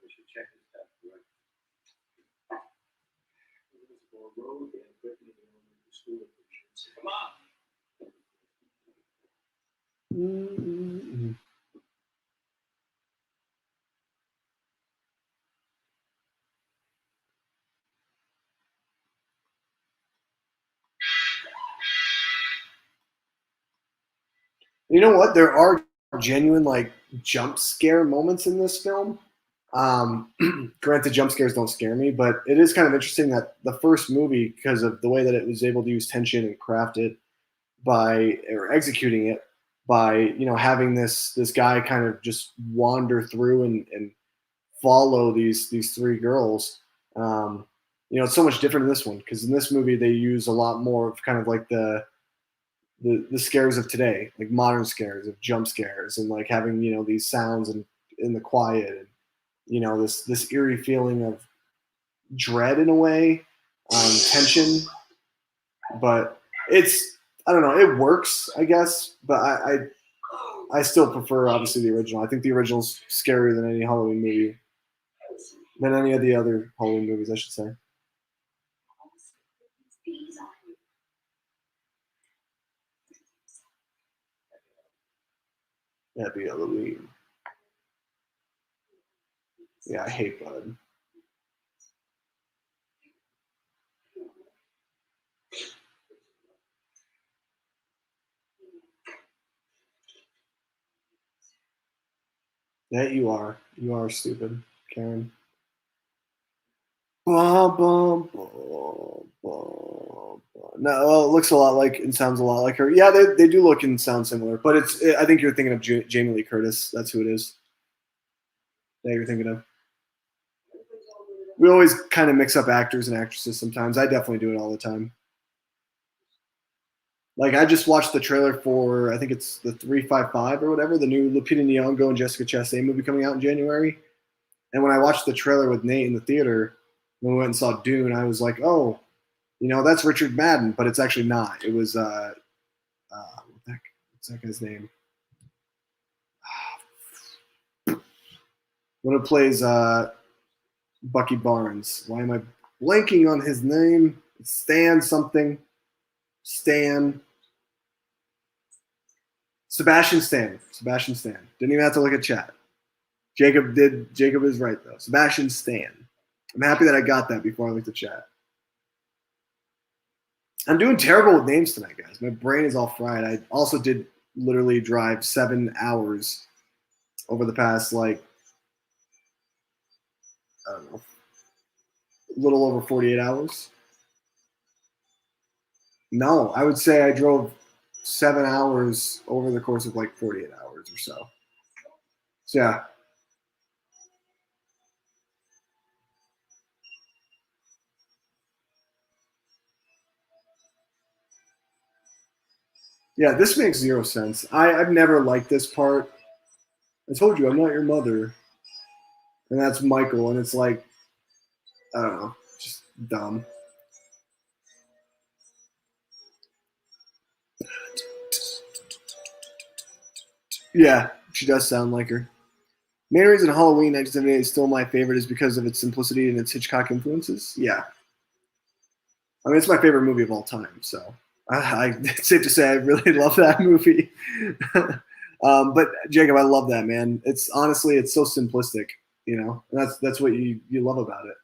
S2: We should check his stuff. Come on.
S1: Mm-hmm. You know what? There are genuine like jump scare moments in this film. Granted, jump scares don't scare me, but it is kind of interesting that the first movie, because of the way that it was able to use tension and craft it or executing it by having this guy kind of just wander through and follow these three girls. It's so much different in this one because in this movie they use a lot more of kind of like the scares of today, like modern scares of jump scares and like having these sounds and in the quiet and this eerie feeling of dread in a way, tension. But I don't know, it works, I guess, but I still prefer obviously the original. I think the original's scarier than any Halloween movie, than any of the other Halloween movies, I should say. Happy Halloween. Yeah, I hate Bud. Yeah, you are. You are stupid, Karen. Bum, bum, bum, bum. No, it looks a lot like and sounds a lot like her. Yeah, they do look and sound similar, but I think you're thinking of Jamie Lee Curtis. That's who it is. Yeah, you're thinking of. We always kind of mix up actors and actresses sometimes. I definitely do it all the time. Like I just watched the trailer for I think it's the 355 or whatever, the new Lupita Nyong'o and Jessica Chastain movie coming out in January. And when I watched the trailer with Nate in the theater, when we went and saw Dune, I was like, oh, that's Richard Madden, but it's actually not. It was what's that guy's name? When it plays Bucky Barnes. Why am I blanking on his name? Stan something. Stan. Sebastian Stan. Sebastian Stan. Didn't even have to look at chat. Jacob did. Jacob is right though. Sebastian Stan. I'm happy that I got that before I looked at chat. I'm doing terrible with names tonight, guys. My brain is all fried. I also did literally drive 7 hours over the past, I don't know, a little over 48 hours. No, I would say I drove 7 hours over the course of 48 hours or so. So, yeah. Yeah, this makes zero sense. I've never liked this part. I told you I'm not your mother. And that's Michael, and it's I don't know, just dumb. Yeah, she does sound like her. Main reason Halloween 1978 is still my favorite is because of its simplicity and its Hitchcock influences. Yeah. I mean, it's my favorite movie of all time, so it's safe to say I really love that movie. But Jacob, I love that, man. It's honestly, it's so simplistic, and that's what you love about it.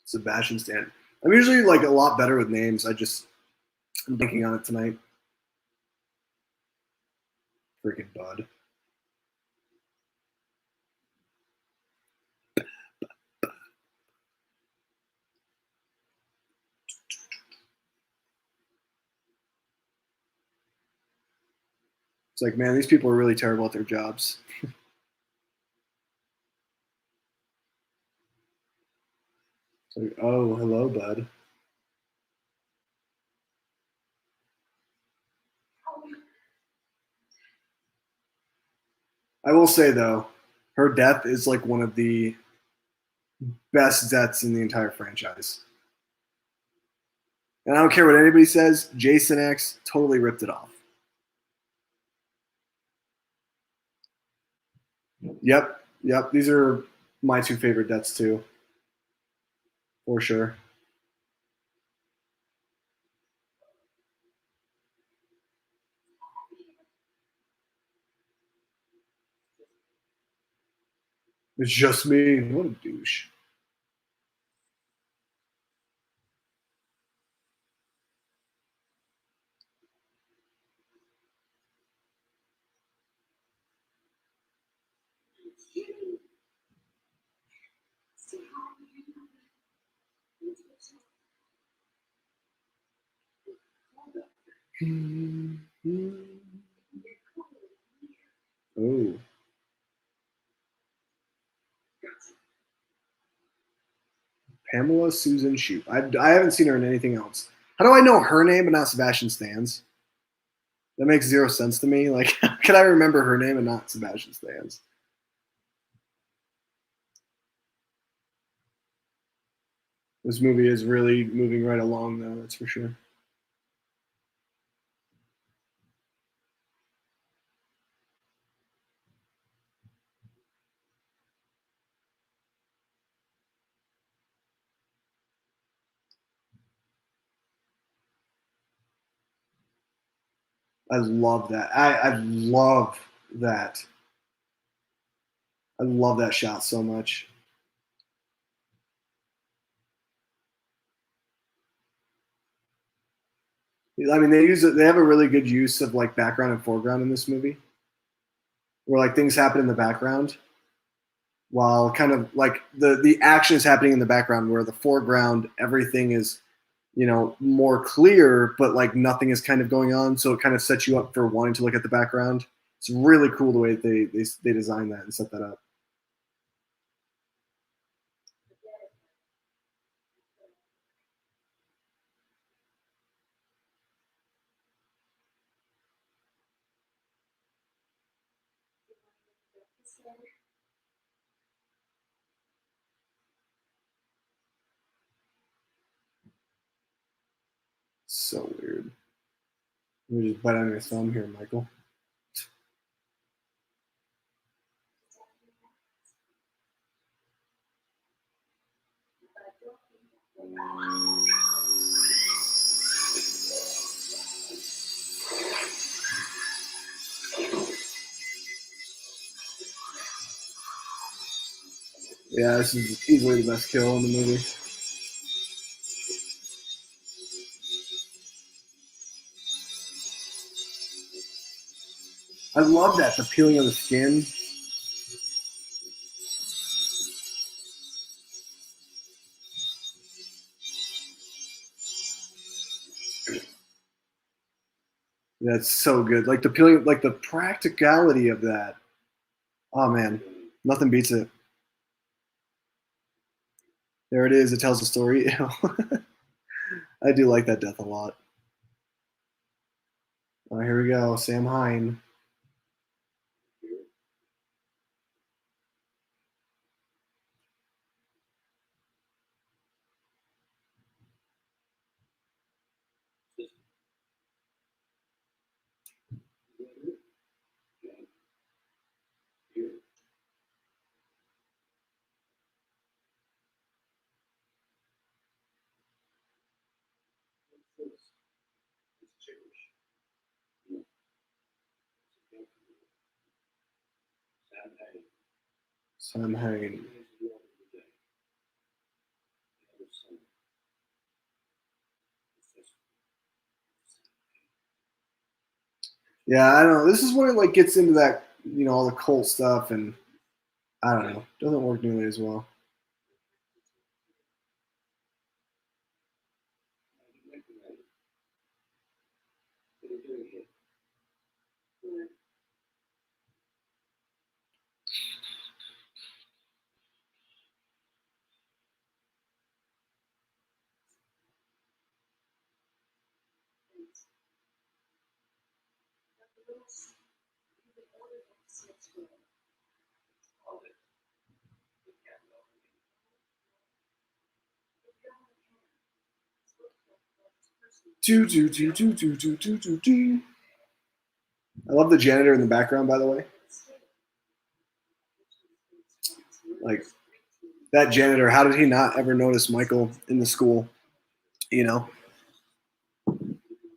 S1: Sebastian Stan. I'm usually a lot better with names. I'm banking on it tonight. Freaking Bud. It's man, these people are really terrible at their jobs. It's oh, hello, Bud. I will say though, her death is one of the best deaths in the entire franchise. And I don't care what anybody says, Jason X totally ripped it off. Yep. These are my two favorite deaths too. For sure. It's just me. What a douche. Oh. Pamela Susan Shoop. I haven't seen her in anything else. How do I know her name but not Sebastian Stan's? That makes zero sense to me. How can I remember her name and not Sebastian Stan's? This movie is really moving right along, though. That's for sure. I love that. I love that. I love that shot so much. I mean, they have a really good use of background and foreground in this movie, where things happen in the background, while kind of the action is happening in the background, where the foreground everything is, more clear, but nothing is kind of going on, so it kind of sets you up for wanting to look at the background. It's really cool the way they designed that and set that up. So weird. Let me just bite on your thumb here, Michael. Yeah, this is easily the best kill in the movie. I love that, the peeling of the skin. That's so good. Like the peeling, like the practicality of that. Oh man, nothing beats it. There it is. It tells a story. I do like that death a lot. Here we go. Sam Hine. Sam Hine. Yeah, I don't know. This is when it like gets into that, all the cult stuff, and I don't know. Doesn't work nearly as well. Do do do do do do do do do. I love the janitor in the background, by the way. Like that janitor, how did he not ever notice Michael in the school? You know,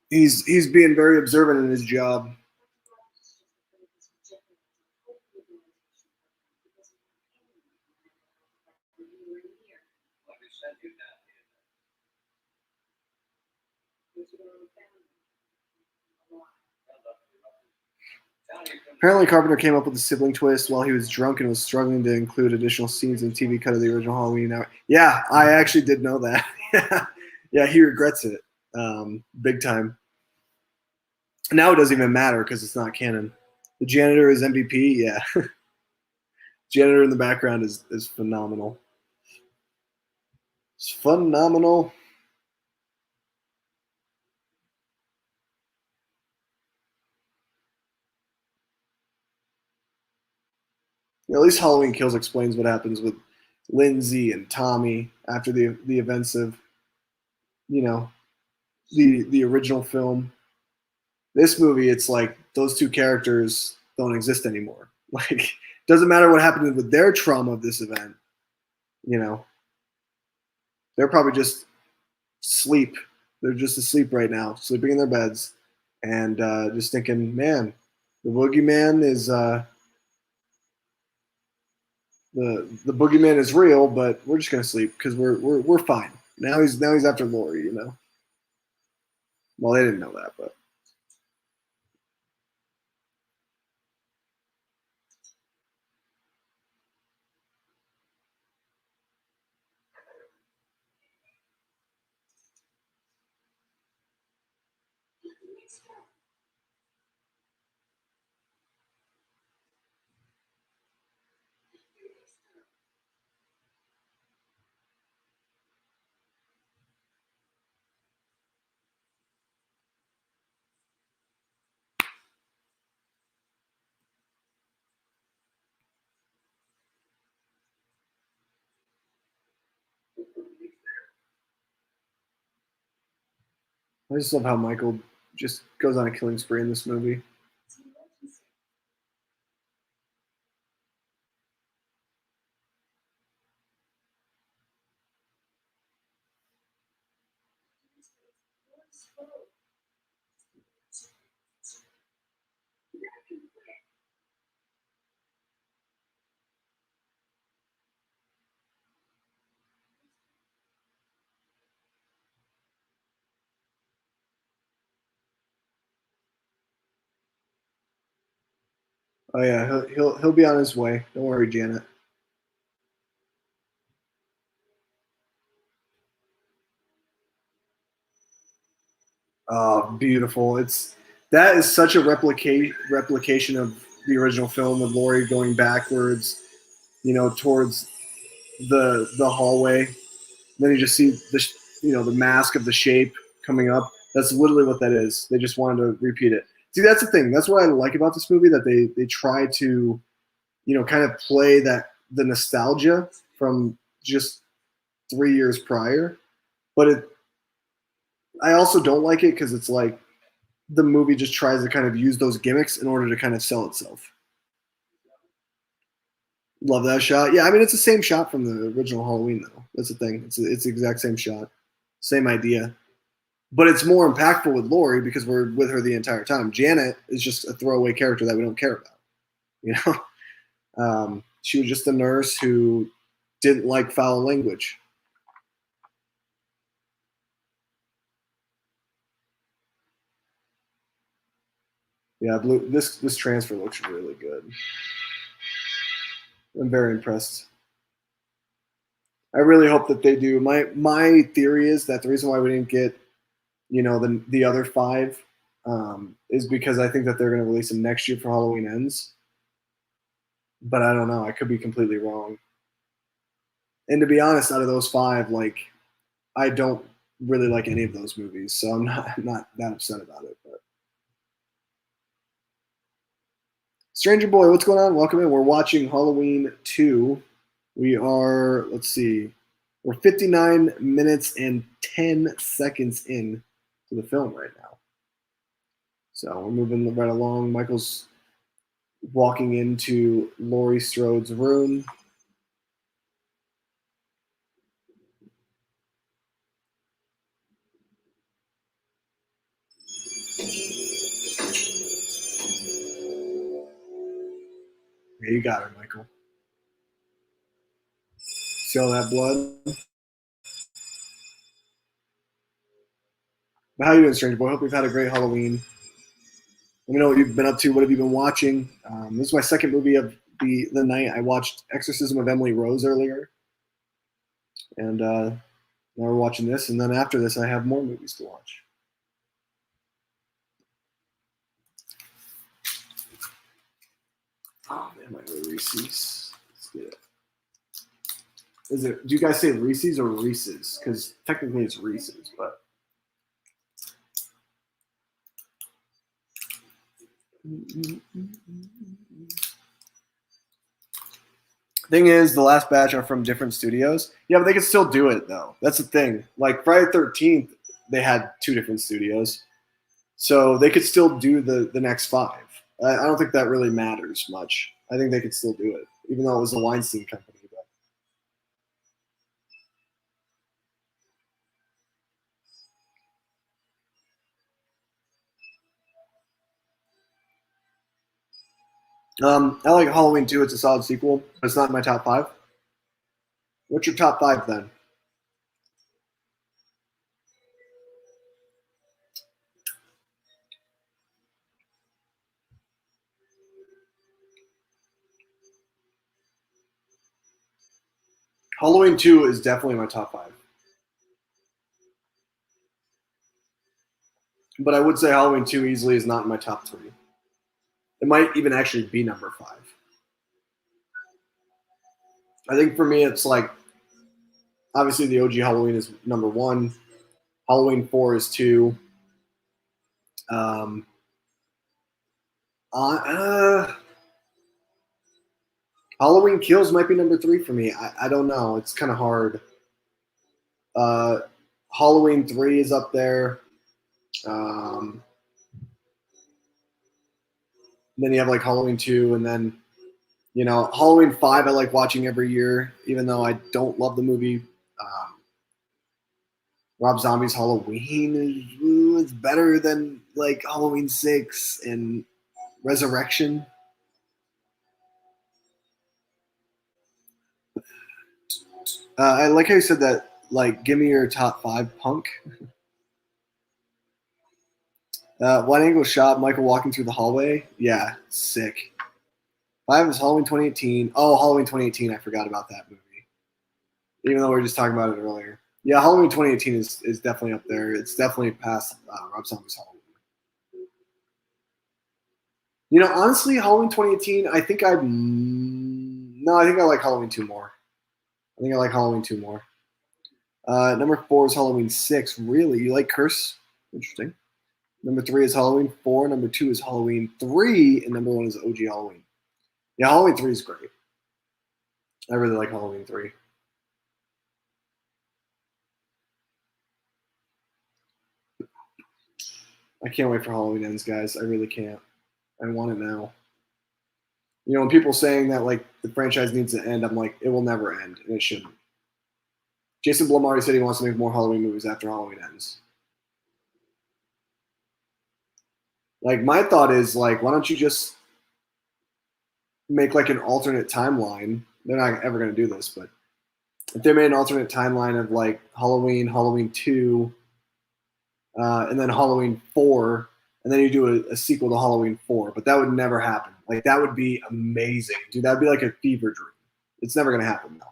S1: he's being very observant in his job.
S2: Like I said, you're down here.
S1: Apparently, Carpenter came up with the sibling twist while he was drunk and was struggling to include additional scenes in the TV cut of the original Halloween hour. Yeah, I actually did know that. Yeah, he regrets it big time. Now it doesn't even matter because it's not canon. The janitor is MVP. Yeah, janitor in the background is phenomenal. It's phenomenal. At least Halloween Kills explains what happens with Lindsay and Tommy after the events of you know the original film. This movie, it's like those two characters don't exist anymore. Like, doesn't matter what happened with their trauma of this event. You know, they're probably just sleep. They're just asleep right now, sleeping in their beds, and just thinking, man, the boogeyman is the boogeyman is real, but we're just gonna sleep because we're fine. Now he's after Lori. Well, they didn't know that, but. I just love how Michael just goes on a killing spree in this movie. Oh yeah, he'll be on his way. Don't worry, Janet. Oh, beautiful! That is such a replication of the original film with Laurie going backwards, towards the hallway. Then you just see the mask of the shape coming up. That's literally what that is. They just wanted to repeat it. See, that's the thing. That's what I like about this movie, that they try to, kind of play the nostalgia from just 3 years prior. But I also don't like it because it's like the movie just tries to kind of use those gimmicks in order to kind of sell itself. Love that shot. Yeah, I mean it's the same shot from the original Halloween though. That's the thing. It's the exact same shot, same idea. But it's more impactful with Laurie because we're with her the entire time. Janet is just a throwaway character that we don't care about. You know, she was just a nurse who didn't like foul language. Yeah, this transfer looks really good. I'm very impressed. I really hope that they do. My theory is that the reason why we didn't get, the other five, is because I think that they're going to release them next year for Halloween Ends. But I don't know. I could be completely wrong. And to be honest, out of those five, like I don't really like any of those movies, so I'm not that upset about it. But Stranger Boy, what's going on? Welcome in. We're watching Halloween 2. We are, let's see, we're 59 minutes and 10 seconds in to the film right now. So we're moving right along. Michael's walking into Laurie Strode's room. Yeah, you got her, Michael. See all that blood? But how you doing, Stranger Boy? Hope you've had a great Halloween. Let me know what you've been up to. What have you been watching? This is my second movie of the night. I watched Exorcism of Emily Rose earlier. And now we're watching this. And then after this, I have more movies to watch. Oh, man, my Reese's. Let's get it. Do you guys say Reese's or Reese's? Because technically it's Reese's, but. Thing is, the last batch are from different studios. Yeah, but they can still do it, though. That's the thing. Like, Friday the 13th, they had 2 different studios. So they could still do the next 5. I don't think that really matters much. I think they could still do it, even though it was the Weinstein Company. I like Halloween 2. It's a solid sequel, but it's not in my top 5. What's your top 5 then? Halloween 2 is definitely my top 5. But I would say Halloween 2 easily is not in my top 3. It might even actually be number 5. I think for me, it's like, obviously the OG Halloween is number 1. Halloween 4 is 2. Halloween Kills might be number 3 for me. I don't know. It's kind of hard. Halloween 3 is up there. Then you have like Halloween 2, and then Halloween 5 I like watching every year, even though I don't love the movie. Rob Zombie's Halloween is better than like Halloween 6 and Resurrection. I like how you said that. Like, give me your top 5, punk. Wide angle shot, Michael walking through the hallway. Yeah, sick. 5 is Halloween 2018. Oh, Halloween 2018. I forgot about that movie. Even though we were just talking about it earlier. Yeah, Halloween 2018 is definitely up there. It's definitely past Rob Zombie's Halloween. Honestly, Halloween 2018, I think I like Halloween 2 more. I think I like Halloween 2 more. Number 4 is Halloween 6. Really? You like Curse? Interesting. Number 3 is Halloween 4. Number 2 is Halloween 3. And number 1 is OG Halloween. Yeah, Halloween 3 is great. I really like Halloween 3. I can't wait for Halloween Ends, guys. I really can't. I want it now. When people saying that like the franchise needs to end, I'm like, it will never end, and it shouldn't. Jason Blum already said he wants to make more Halloween movies after Halloween Ends. Like, my thought is, like, why don't you just make like an alternate timeline? They're not ever going to do this, but if they made an alternate timeline of like Halloween, Halloween 2, and then Halloween 4, and then you do a sequel to Halloween 4, but that would never happen. Like, that would be amazing. Dude, that'd be like a fever dream. It's never going to happen, though.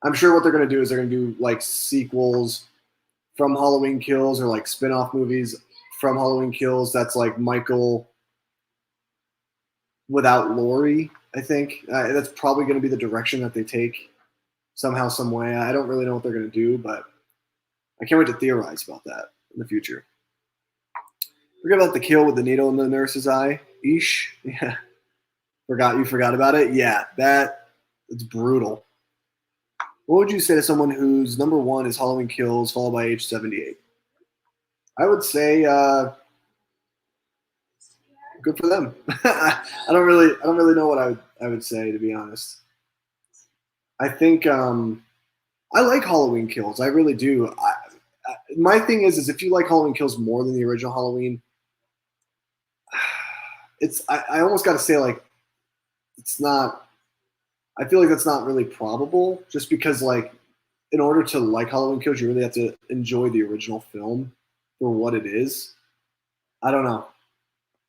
S1: I'm sure what they're going to do is they're going to do like sequels from Halloween Kills, or like spin-off movies from Halloween Kills. That's like Michael without Laurie, I think. That's probably going to be the direction that they take somehow, some way. I don't really know what they're going to do, but I can't wait to theorize about that in the future. Forget about the kill with the needle in the nurse's eye. Eesh. Yeah. You forgot about it? Yeah, it's brutal. What would you say to someone whose number 1 is Halloween Kills, followed by age 78? I would say good for them. I don't really know what I would say, to be honest. I think I like Halloween Kills. I really do. My thing is if you like Halloween Kills more than the original Halloween, I almost got to say, like, it's not. I feel like that's not really probable, just because, like, in order to like Halloween Kills, you really have to enjoy the original film for what it is. I don't know.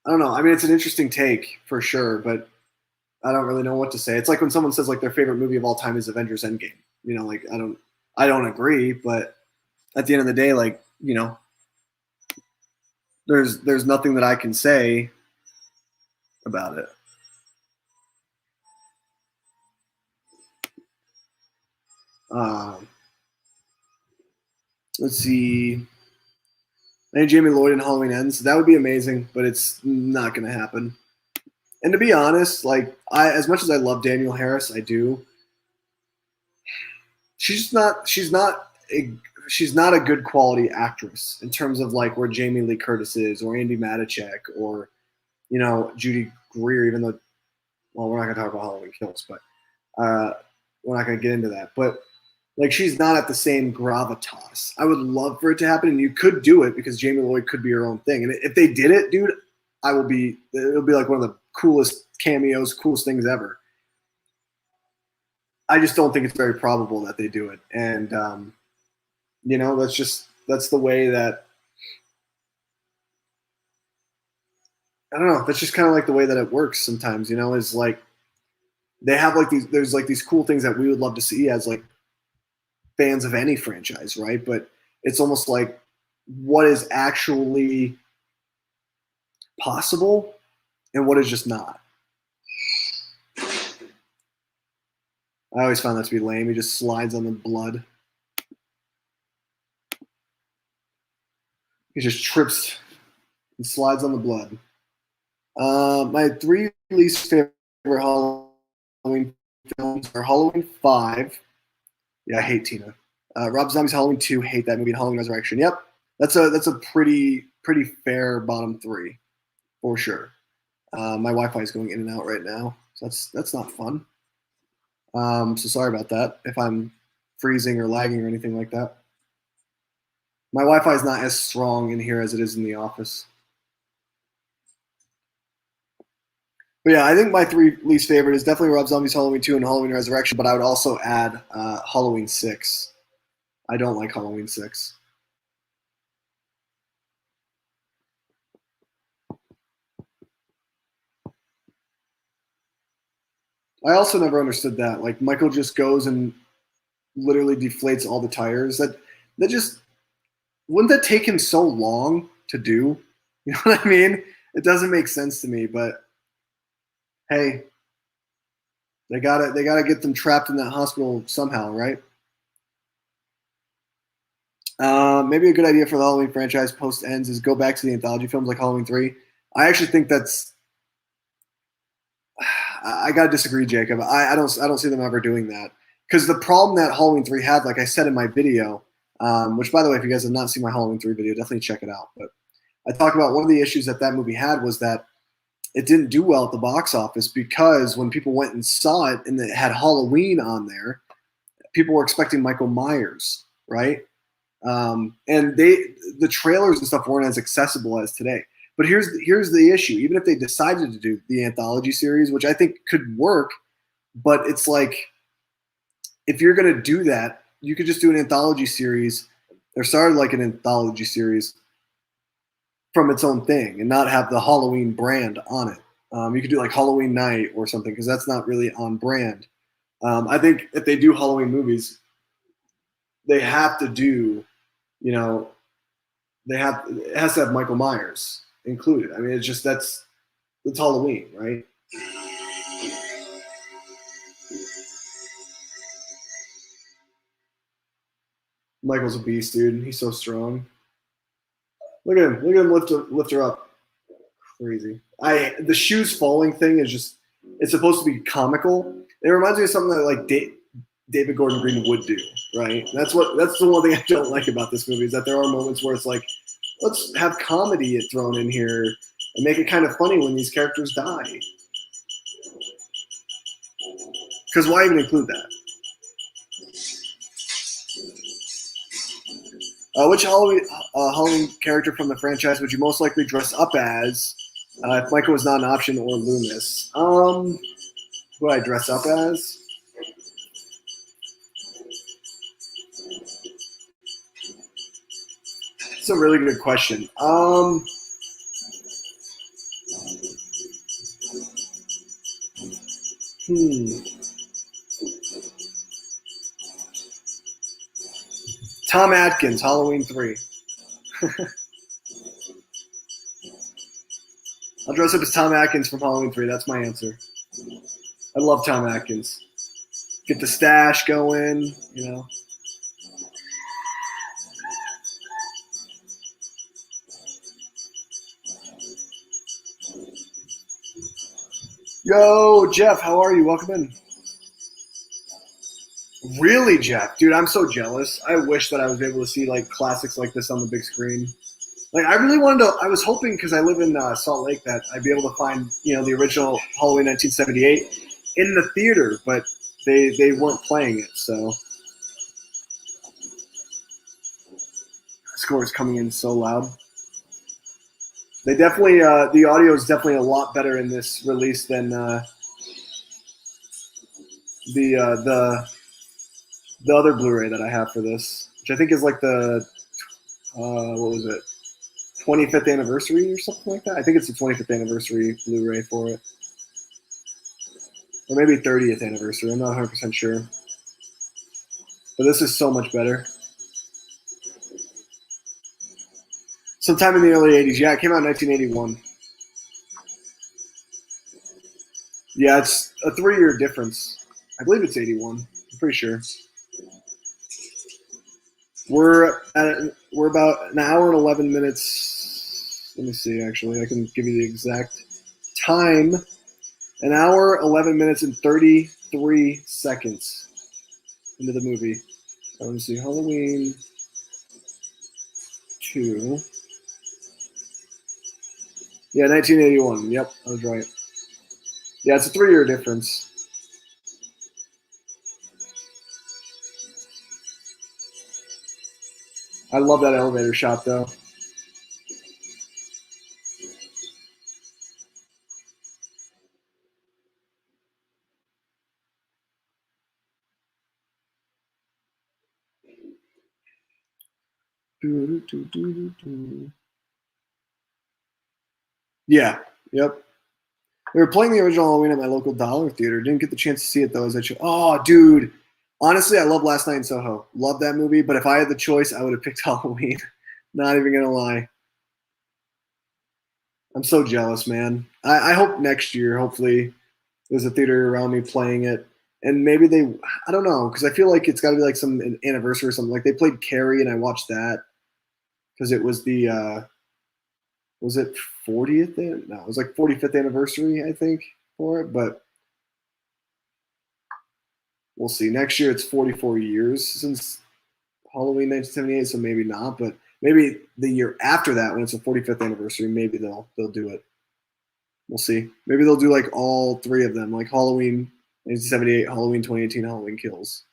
S1: I mean, it's an interesting take for sure, but I don't really know what to say. It's like when someone says like their favorite movie of all time is Avengers Endgame. Like, I don't agree, but at the end of the day, like, there's nothing that I can say about it. Let's see. I think Jamie Lloyd in Halloween Ends. That would be amazing, but it's not going to happen. And to be honest, like, as much as I love Danielle Harris, I do. She's not a good quality actress in terms of like where Jamie Lee Curtis is, or Andy Matichak, or Judy Greer. Even though, well, we're not going to talk about Halloween Kills, but we're not going to get into that. But like, she's not at the same gravitas. I would love for it to happen, and you could do it because Jamie Lloyd could be her own thing. And if they did it, dude, it'll be like one of the coolest cameos, coolest things ever. I just don't think it's very probable that they do it. And, that's the way that, I don't know. That's just kind of like the way that it works sometimes, is like, they have like there's like these cool things that we would love to see as like fans of any franchise, right? But it's almost like what is actually possible and what is just not. I always found that to be lame. He just slides on the blood. He just trips and slides on the blood. My 3 least favorite Halloween films are Halloween 5. Yeah, I hate Tina. Rob Zombie's Halloween 2. Hate that movie. And Halloween Resurrection. Yep, that's a pretty pretty fair bottom three for sure. My Wi-Fi is going in and out right now, so that's not fun. So sorry about that if I'm freezing or lagging or anything like that. My Wi-Fi is not as strong in here as it is in the office. But yeah, I think my three least favorite is definitely Rob Zombie's Halloween 2 and Halloween Resurrection, but I would also add Halloween 6. I don't like Halloween 6. I also never understood that. Like Michael just goes and literally deflates all the tires. That just wouldn't that take him so long to do? You know what I mean? It doesn't make sense to me, but hey, they gotta get them trapped in that hospital somehow, right? Maybe a good idea for the Halloween franchise post ends is go back to the anthology films like Halloween 3. I actually think that's I gotta disagree, Jacob. I don't see them ever doing that. Because the problem that Halloween 3 had, like I said in my video, which by the way, if you guys have not seen my Halloween 3 video, definitely check it out. But I talk about one of the issues that movie had was that it didn't do well at the box office because when people went and saw it and it had Halloween on there, people were expecting Michael Myers, right? And the trailers and stuff weren't as accessible as today. But here's the issue. Even if they decided to do the anthology series, which I think could work, but it's like if you're going to do that, you could just do an anthology series or start like an anthology series from its own thing and not have the Halloween brand on it. You could do like Halloween Night or something because that's not really on brand. I think if they do Halloween movies, they have to do, it has to have Michael Myers included. I mean, it's just that's Halloween, right? Michael's a beast, dude. He's so strong. Look at him lift her up. Crazy. The shoes falling thing is just it's supposed to be comical. It reminds me of something that like David Gordon Green would do, right? That's the one thing I don't like about this movie is that there are moments where it's like, let's have comedy thrown in here and make it kind of funny when these characters die. Because why even include that? Which Halloween character from the franchise would you most likely dress up as if Michael was not an option or Loomis? Who would I dress up as? It's a really good question. Tom Atkins, Halloween 3. I'll dress up as Tom Atkins from Halloween 3. That's my answer. I love Tom Atkins. Get the stash going, Yo, Jeff, how are you? Welcome in. Really, Jeff? Dude, I'm so jealous. I wish that I was able to see like classics like this on the big screen. Like, I really wanted to. I was hoping because I live in Salt Lake that I'd be able to find, the original Halloween 1978 in the theater, but they weren't playing it. So, the score is coming in so loud. They definitely the audio is definitely a lot better in this release than the other Blu-ray that I have for this, which I think is like the what was it, 25th anniversary or something like that. I think it's the 25th anniversary Blu-ray for it, or maybe 30th anniversary. I'm not 100% sure, but this is so much better. Sometime in the early 80s. Yeah, it came out in 1981. Yeah, it's a 3-year difference. I believe it's 81. I'm pretty sure. We're about an hour and 11 minutes. Let me see, actually. I can give you the exact time. An hour, 11 minutes, and 33 seconds into the movie. Let me see. Halloween 2. Yeah, 1981. Yep, I was right. Yeah, it's a 3-year difference. I love that elevator shot, though. Yeah, yep. They were playing the original Halloween at my local dollar theater. Didn't get the chance to see it though. Oh, dude. Honestly, I love Last Night in Soho. Love that movie. But if I had the choice, I would have picked Halloween. Not even gonna lie. I'm so jealous, man. I hope next year, hopefully, there's a theater around me playing it, and maybe I don't know, because I feel like it's got to be like some anniversary or something. Like they played Carrie, and I watched that because it was the was it 40th? No, it was like 45th anniversary, I think, for it. But we'll see. Next year, it's 44 years since Halloween 1978, so maybe not. But maybe the year after that, when it's the 45th anniversary, maybe they'll do it. We'll see. Maybe they'll do like all 3 of them, like Halloween 1978, Halloween 2018, Halloween Kills.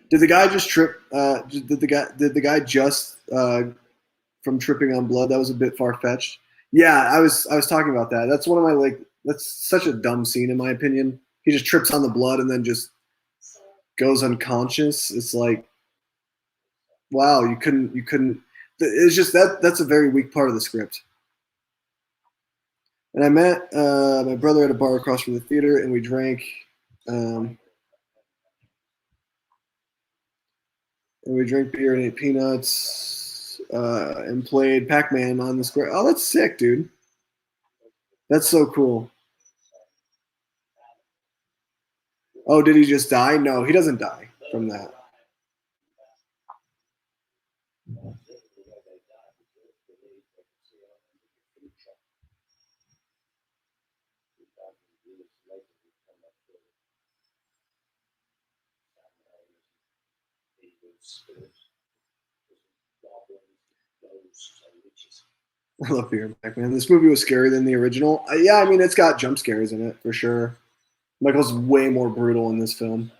S1: Did the guy just trip? Did the guy just from tripping on blood? That was a bit far fetched. Yeah, I was talking about that. That's one of my that's such a dumb scene in my opinion. He just trips on the blood and then just goes unconscious. It's like, wow, you couldn't. It's just that's a very weak part of the script. And I met my brother at a bar across from the theater, and we drank. Um, and we drank beer and ate peanuts and played Pac-Man on the square. Oh, that's sick, dude. That's so cool. Oh, did he just die? No, he doesn't die from that. I love beer and Pac-Man. This movie was scarier than the original. Yeah, I mean, it's got jump scares in it for sure. Michael's way more brutal in this film.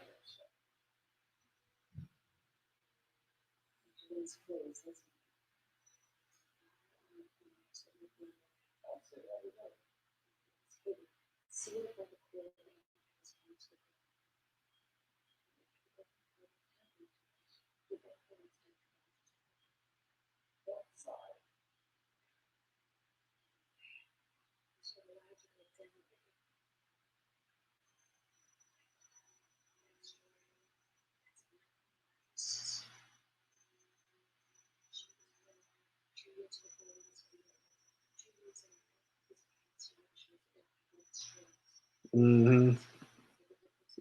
S1: Mm-hmm.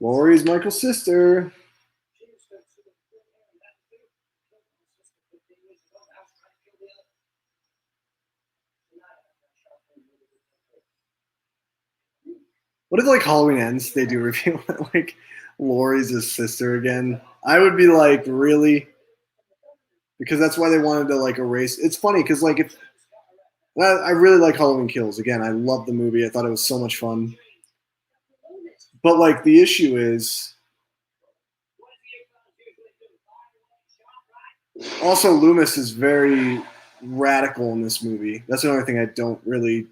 S1: Laurie's Michael's sister. What if like Halloween ends? They do reveal that like Laurie's his sister again. I would be like, really? Because that's why they wanted to like erase. It's funny because like if I really like Halloween Kills. Again, I love the movie. I thought it was so much fun. But like the issue is also Loomis is very radical in this movie. That's the only thing I don't really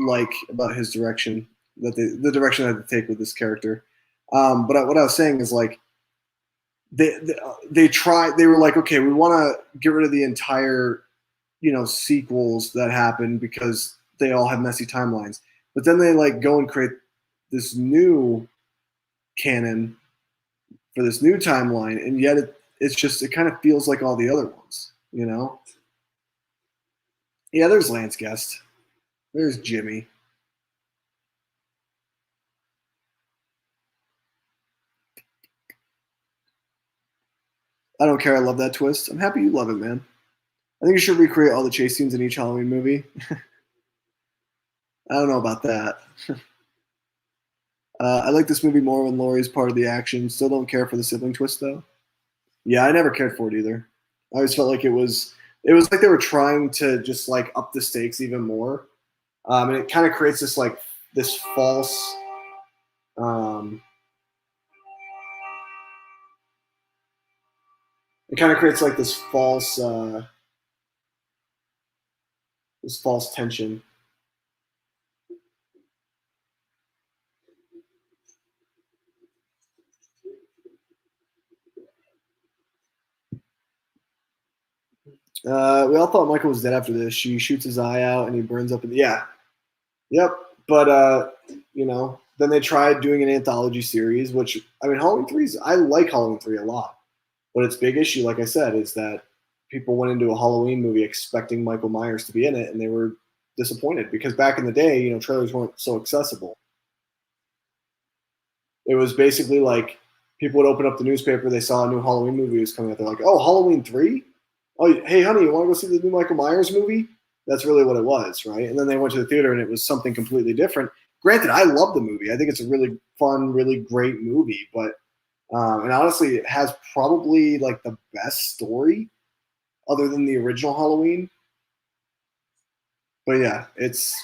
S1: like about his direction. That the direction I had to take with this character. But what I was saying is like they tried. They were like, okay, we want to get rid of the entire sequels that happen because they all have messy timelines. But then they like go and create this new canon for this new timeline, and yet it kind of feels like all the other ones. Yeah, there's Lance Guest. There's Jimmy. I don't care. I love that twist. I'm happy you love it, man. I think you should recreate all the chase scenes in each Halloween movie. I don't know about that. I like this movie more when Laurie's part of the action. Still don't care for the sibling twist though. Yeah, I never cared for it either. I always felt like it was like they were trying to just like up the stakes even more, and it kind of creates this false. Um, it kind of creates like this false tension. We all thought Michael was dead after this. She shoots his eye out and he burns up. Yeah, yep. But then they tried doing an anthology series, which I mean, I like Halloween 3 a lot. But its big issue, like I said, is that people went into a Halloween movie expecting Michael Myers to be in it, and they were disappointed because back in the day, trailers weren't so accessible. It was basically like people would open up the newspaper, they saw a new Halloween movie was coming out. They're like, "Oh, Halloween 3? Oh, hey, honey, you want to go see the new Michael Myers movie?" That's really what it was, right? And then they went to the theater, and it was something completely different. Granted, I love the movie. I think it's a really fun, really great movie, but and honestly, it has probably like the best story other than the original Halloween. But yeah, it's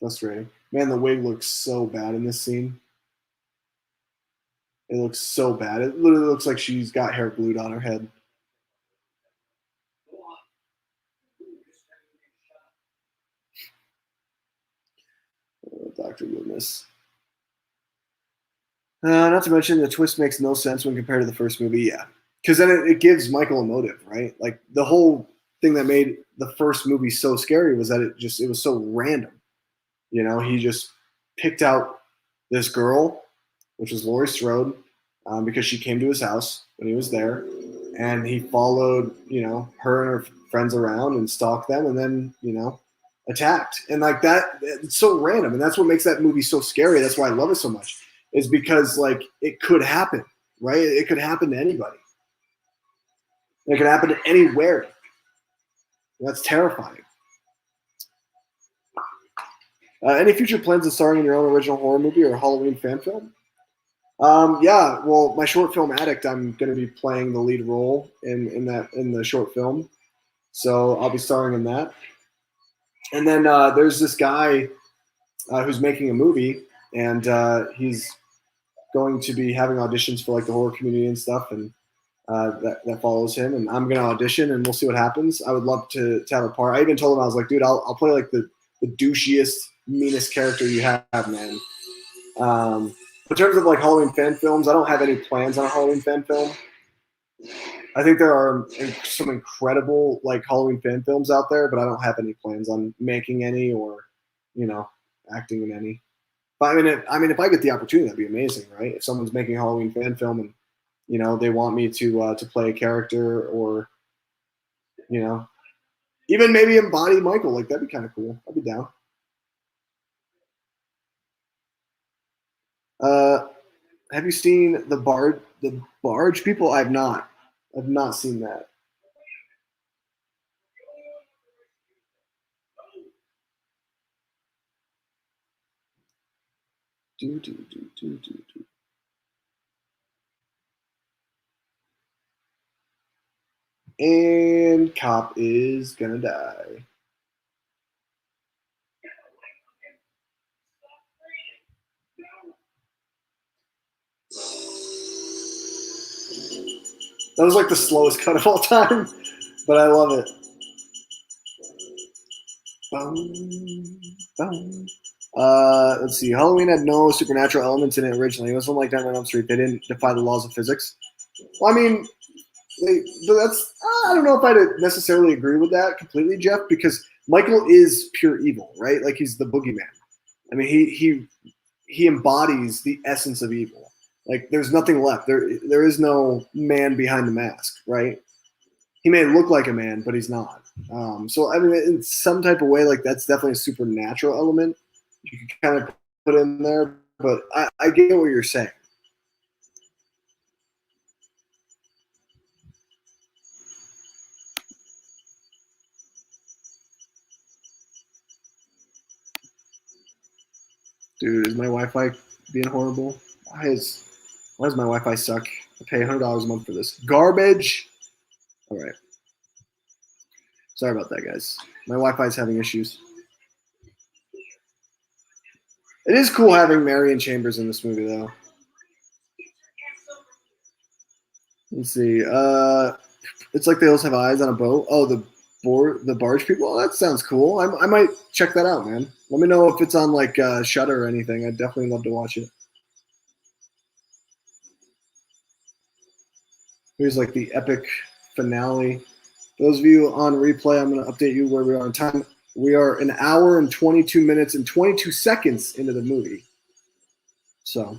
S1: frustrating. Man, the wig looks so bad in this scene. It looks so bad. It literally looks like she's got hair glued on her head. Dr. Loomis. Not to mention, the twist makes no sense when compared to the first movie. Yeah, because then it gives Michael a motive, right? Like the whole thing that made the first movie so scary was that it was so random. He just picked out this girl, which was Laurie Strode, because she came to his house when he was there, and he followed, her and her friends around and stalked them, and then, attacked. And like that, it's so random, and that's what makes that movie so scary. That's why I love it so much, is because like it could happen, right? It could happen to anybody. It could happen to anywhere. That's terrifying. Any future plans of starring in your own original horror movie or Halloween fan film? Yeah, well, my short film Addict, I'm going to be playing the lead role in the short film, so I'll be starring in that. And then there's this guy who's making a movie, and he's going to be having auditions for like the horror community and stuff, and that follows him. And I'm going to audition, and we'll see what happens. I would love to have a part. I even told him, I was like, dude, I'll play like the douchiest, meanest character you have, man. In terms of like Halloween fan films, I don't have any plans on a Halloween fan film. I think there are some incredible like Halloween fan films out there, but I don't have any plans on making any or, acting in any. But if I get the opportunity, that'd be amazing, right? If someone's making a Halloween fan film and they want me to play a character or even maybe embody Michael, like that'd be kind of cool. I'd be down. Uh, have you seen the Barge people? I've not. I've not seen that. Do, do, do, do, do, do. And Cop is gonna die. That was like the slowest cut of all time, but I love it. Let's see. Halloween had no supernatural elements in it originally. It was like Nightmare on Elm Street. They didn't defy the laws of physics. Well, I mean, but that's I don't know if I'd necessarily agree with that completely, Jeff, because Michael is pure evil, right? Like he's the boogeyman. I mean, he embodies the essence of evil. Like there's nothing left. There is no man behind the mask, right? He may look like a man, but he's not. So I mean, in some type of way, like that's definitely a supernatural element you can kind of put in there. But I get what you're saying. Dude, is my Wi-Fi being horrible? Why does my Wi-Fi suck? I pay $100 a month for this garbage. All right. Sorry about that, guys. My Wi-Fi is having issues. It is cool having Marion Chambers in this movie, though. Let's see. It's like they also have eyes on a boat. Oh, the barge people. Oh, that sounds cool. I might check that out, man. Let me know if it's on like Shudder or anything. I'd definitely love to watch it. Here's like the epic finale. Those of you on replay, I'm going to update you where we are in time. We are an hour and 22 minutes and 22 seconds into the movie. So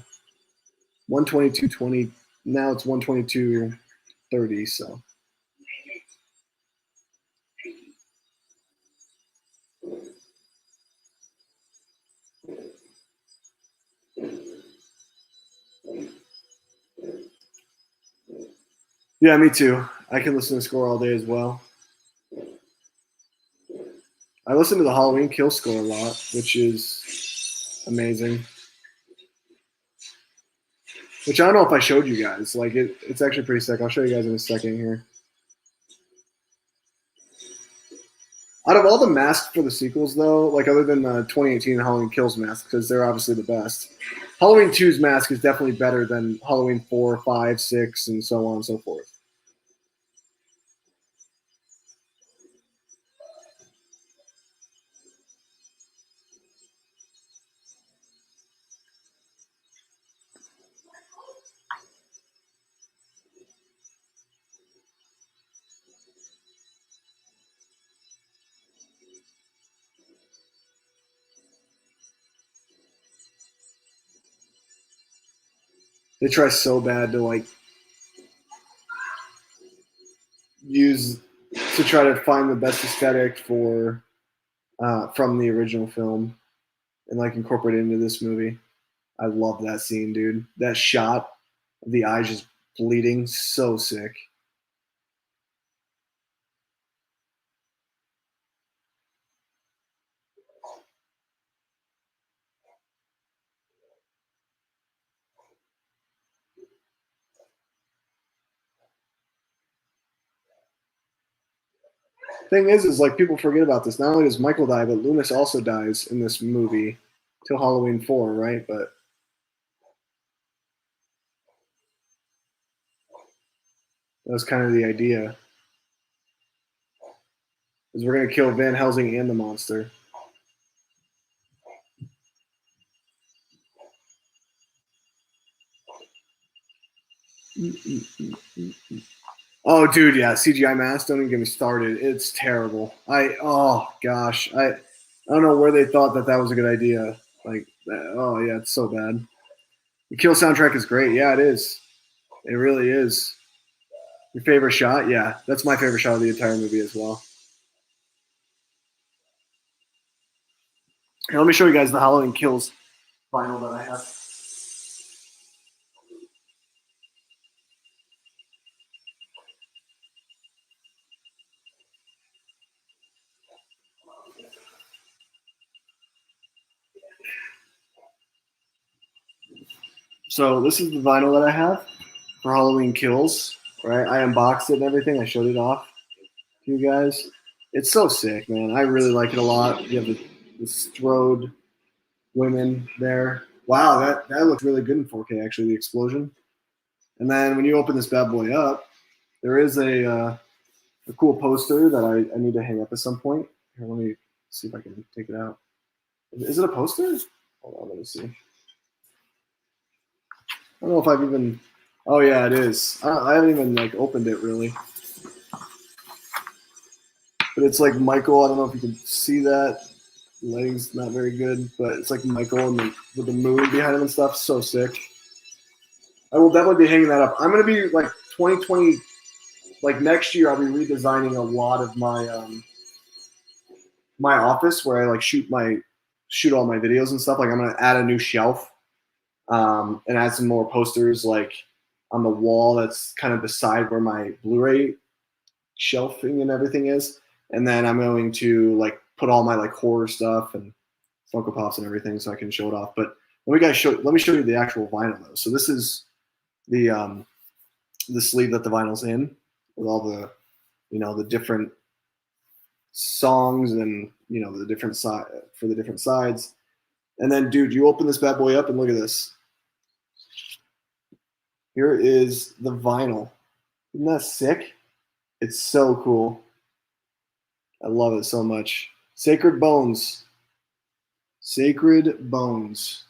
S1: 122:20. Now it's 122:30. So. Yeah, me too. I can listen to score all day as well. I listen to the Halloween Kill score a lot, which is amazing. Which I don't know if I showed you guys. Like it's actually pretty sick. I'll show you guys in a second here. Out of all the masks for the sequels, though, like other than the 2018 Halloween Kills mask, because they're obviously the best, Halloween 2's mask is definitely better than Halloween 4, 5, 6, and so on and so forth. They try so bad to like try to find the best aesthetic for from the original film and like incorporate it into this movie. I love that scene, dude. That shot of the eyes just bleeding, so sick. Thing is like people forget about this. Not only does Michael die, but Loomis also dies in this movie till Halloween 4, right? But that was kind of the idea. Is we're gonna kill Van Helsing and the monster. Oh, dude, yeah, CGI mask. Don't even get me started. It's terrible. Oh gosh, I don't know where they thought that was a good idea. Like, oh yeah, it's so bad. The Kill soundtrack is great. Yeah, it is. It really is. Your favorite shot? Yeah, that's my favorite shot of the entire movie as well. Here, let me show you guys the Halloween Kills vinyl that I have. So this is the vinyl that I have for Halloween Kills. Right, I unboxed it and everything. I showed it off to you guys. It's so sick, man. I really like it a lot. You have the Strode women there. Wow, that looks really good in 4K. Actually, the explosion. And then when you open this bad boy up, there is a cool poster that I need to hang up at some point. Here, let me see if I can take it out. Is it a poster? Hold on, let me see. I don't know if I've even. Oh yeah, it is. I haven't even like opened it really. But it's like Michael. I don't know if you can see that. Lighting's not very good, but it's like Michael and with the moon behind him and stuff. So sick. I will definitely be hanging that up. I'm gonna be like 2020, like next year. I'll be redesigning a lot of my office where I like shoot all my videos and stuff. Like I'm gonna add a new shelf and add some more posters like on the wall that's kind of beside where my Blu-ray shelving and everything is. And then I'm going to like put all my like horror stuff and Funko Pops and everything, so I can show it off. But let me show you the actual vinyl though. So this is the sleeve that the vinyl's in with all the the different songs and the different side for the different sides. And then, dude, you open this bad boy up and look at this. Here is the vinyl. Isn't that sick? It's so cool. I love it so much. Sacred Bones. Sacred Bones.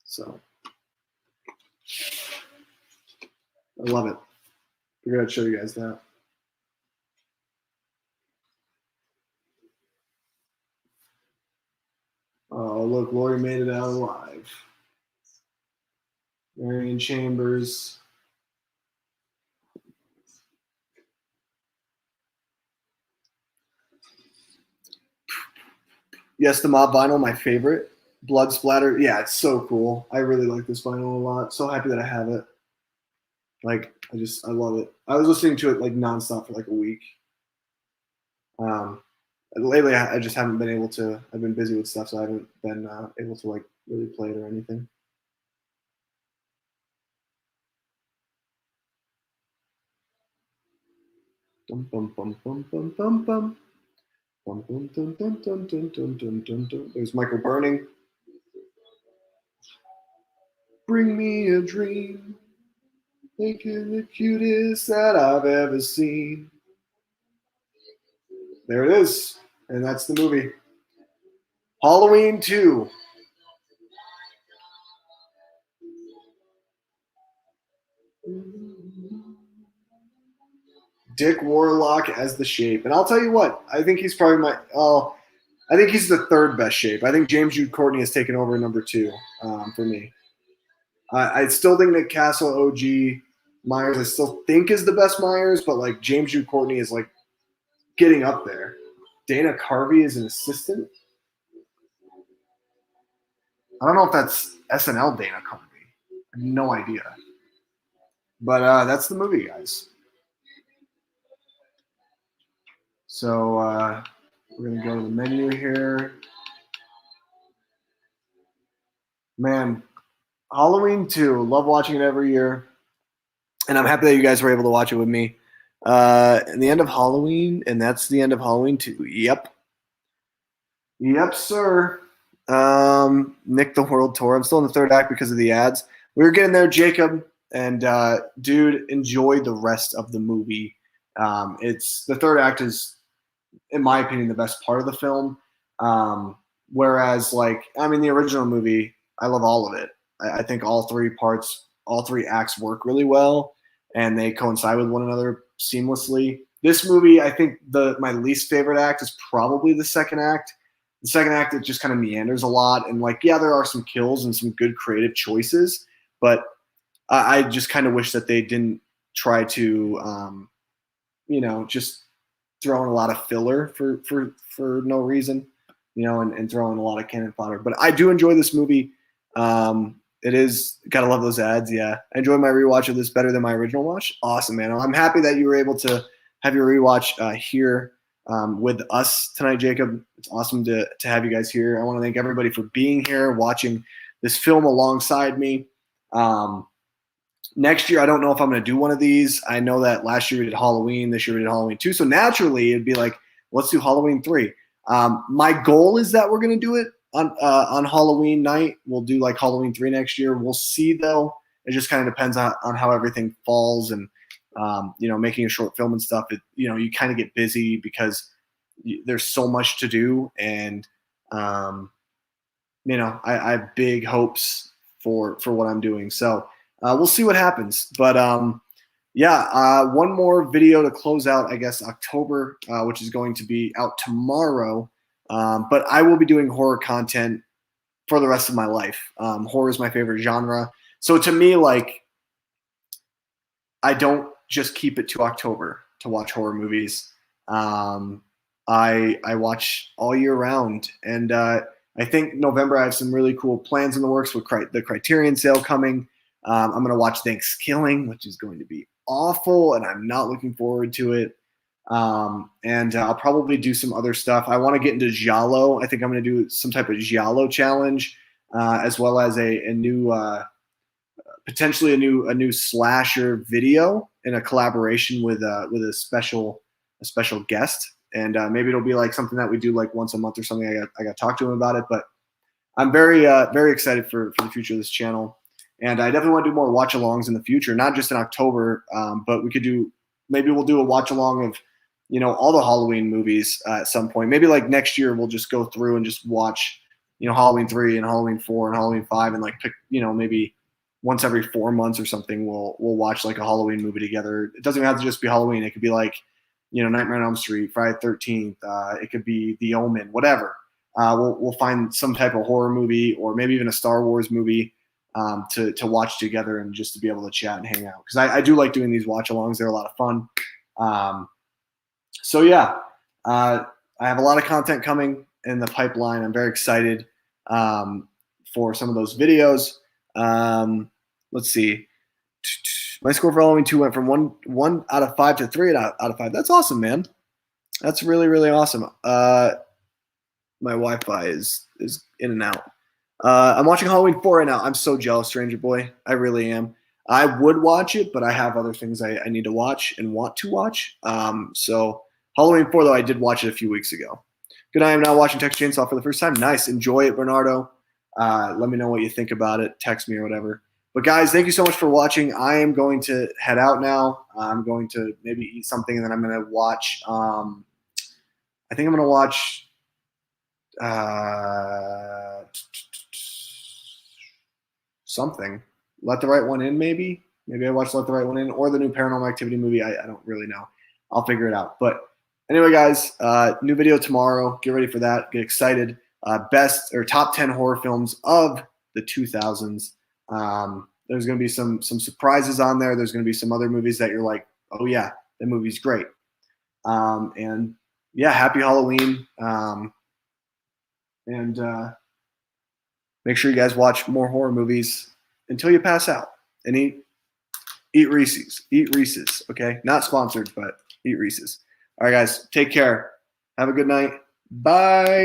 S1: So, I love it. Figured I'd show you guys that. Oh, look, Lori made it out alive. Marion Chambers. Yes, the Mob vinyl, my favorite. Blood Splatter. Yeah, it's so cool. I really like this vinyl a lot. So happy that I have it. Like, I love it. I was listening to it like nonstop for like a week. Lately, I just haven't been able to. I've been busy with stuff, so I haven't been able to like really play it or anything. Bum bum bum bum bum bum bum. Bum, bum, dun, dun, dun, dun, dun, dun, dun, dun. There's Michael Burning. Bring me a dream. Think you're the cutest that I've ever seen. There it is. And that's the movie. Halloween 2. Dick Warlock as the Shape. And I'll tell you what, I think he's probably I think he's the third best Shape. I think James Jude Courtney has taken over number 2 for me. I still think Nick Castle, OG Myers, I still think is the best Myers, but like James Jude Courtney is like getting up there. Dana Carvey is an assistant. I don't know if that's SNL Dana Carvey. I have no idea. But that's the movie, guys. So we're going to go to the menu here. Man, Halloween 2. Love watching it every year. And I'm happy that you guys were able to watch it with me. And the end of Halloween, and that's the end of Halloween 2. Yep. Yep, sir. Nick the World Tour. I'm still in the third act because of the ads. We were getting there, Jacob. And, dude, enjoy the rest of the movie. It's the third act is, in my opinion, the best part of the film. Whereas, like, I mean, the original movie, I love all of it. I think all three acts work really well, and they coincide with one another seamlessly. This movie, I think my least favorite act is probably the second act. The second act, it just kind of meanders a lot, and like, yeah, there are some kills and some good creative choices, but I just kind of wish that they didn't try to, just throw in a lot of filler for no reason, and throw in a lot of cannon fodder. But I do enjoy this movie. It is, gotta love those ads. Yeah, I enjoy my rewatch of this better than my original watch. Awesome, man. I'm happy that you were able to have your rewatch here with us tonight, Jacob. It's awesome to have you guys here. I want to thank everybody for being here, watching this film alongside me. Next year, I don't know if I'm going to do one of these. I know that last year we did Halloween. This year we did Halloween 2. So naturally, it'd be like, let's do Halloween 3. My goal is that we're going to do it on Halloween night. We'll do like Halloween 3 next year. We'll see, though. It just kind of depends on how everything falls. And, making a short film and stuff, you kind of get busy because there's so much to do. And, I have big hopes for what I'm doing. So, we'll see what happens. But one more video to close out, I guess, October, which is going to be out tomorrow. But I will be doing horror content for the rest of my life. Horror is my favorite genre. So to me, like, I don't just keep it to October to watch horror movies. I watch all year round. And I think November I have some really cool plans in the works with the Criterion sale coming. I'm going to watch Thanksgiving, which is going to be awful, and I'm not looking forward to it. And I'll probably do some other stuff. I want to get into Giallo. I think I'm going to do some type of Giallo challenge, as well as a new, potentially a new slasher video in a collaboration with a special guest. And maybe it'll be like something that we do like once a month or something. I got to talk to him about it, but I'm very excited for the future of this channel. And I definitely want to do more watch alongs in the future, not just in October, but maybe we'll do a watch along of, all the Halloween movies at some point. Maybe like next year we'll just go through and just watch, Halloween 3 and Halloween 4 and Halloween 5 and like pick, maybe once every 4 months or something, we'll watch like a Halloween movie together. It doesn't have to just be Halloween. It could be like, Nightmare on Elm Street, Friday the 13th. It could be The Omen, whatever. We'll find some type of horror movie or maybe even a Star Wars movie to watch together and just to be able to chat and hang out. Because I do like doing these watch alongs. They're a lot of fun. So yeah, I have a lot of content coming in the pipeline. I'm very excited for some of those videos. Let's see. My score for Halloween 2 went from 1 out of 5 to 3 out of 5. That's awesome, man. That's really, really awesome. My Wi-Fi is in and out. I'm watching Halloween 4 right now. I'm so jealous, Stranger Boy. I really am. I would watch it, but I have other things I need to watch and want to watch. So Halloween 4, though, I did watch it a few weeks ago. Good night. I'm now watching Texas Chainsaw for the first time. Nice. Enjoy it, Bernardo. Let me know what you think about it. Text me or whatever. But, guys, thank you so much for watching. I am going to head out now. I'm going to maybe eat something, and then I'm going to watch I think I'm going to watch something. Let the Right One In, maybe. Maybe I watch Let the Right One In or the new Paranormal Activity movie. I don't really know. I'll figure it out. But anyway, guys, new video tomorrow. Get ready for that. Get excited. Best or top 10 horror films of the 2000s. There's going to be some surprises on there. There's going to be some other movies that you're like, oh, yeah, that movie's great. And, yeah, happy Halloween. And make sure you guys watch more horror movies until you pass out. And eat Reese's. Eat Reese's, okay? Not sponsored, but eat Reese's. All right, guys, take care. Have a good night. Bye.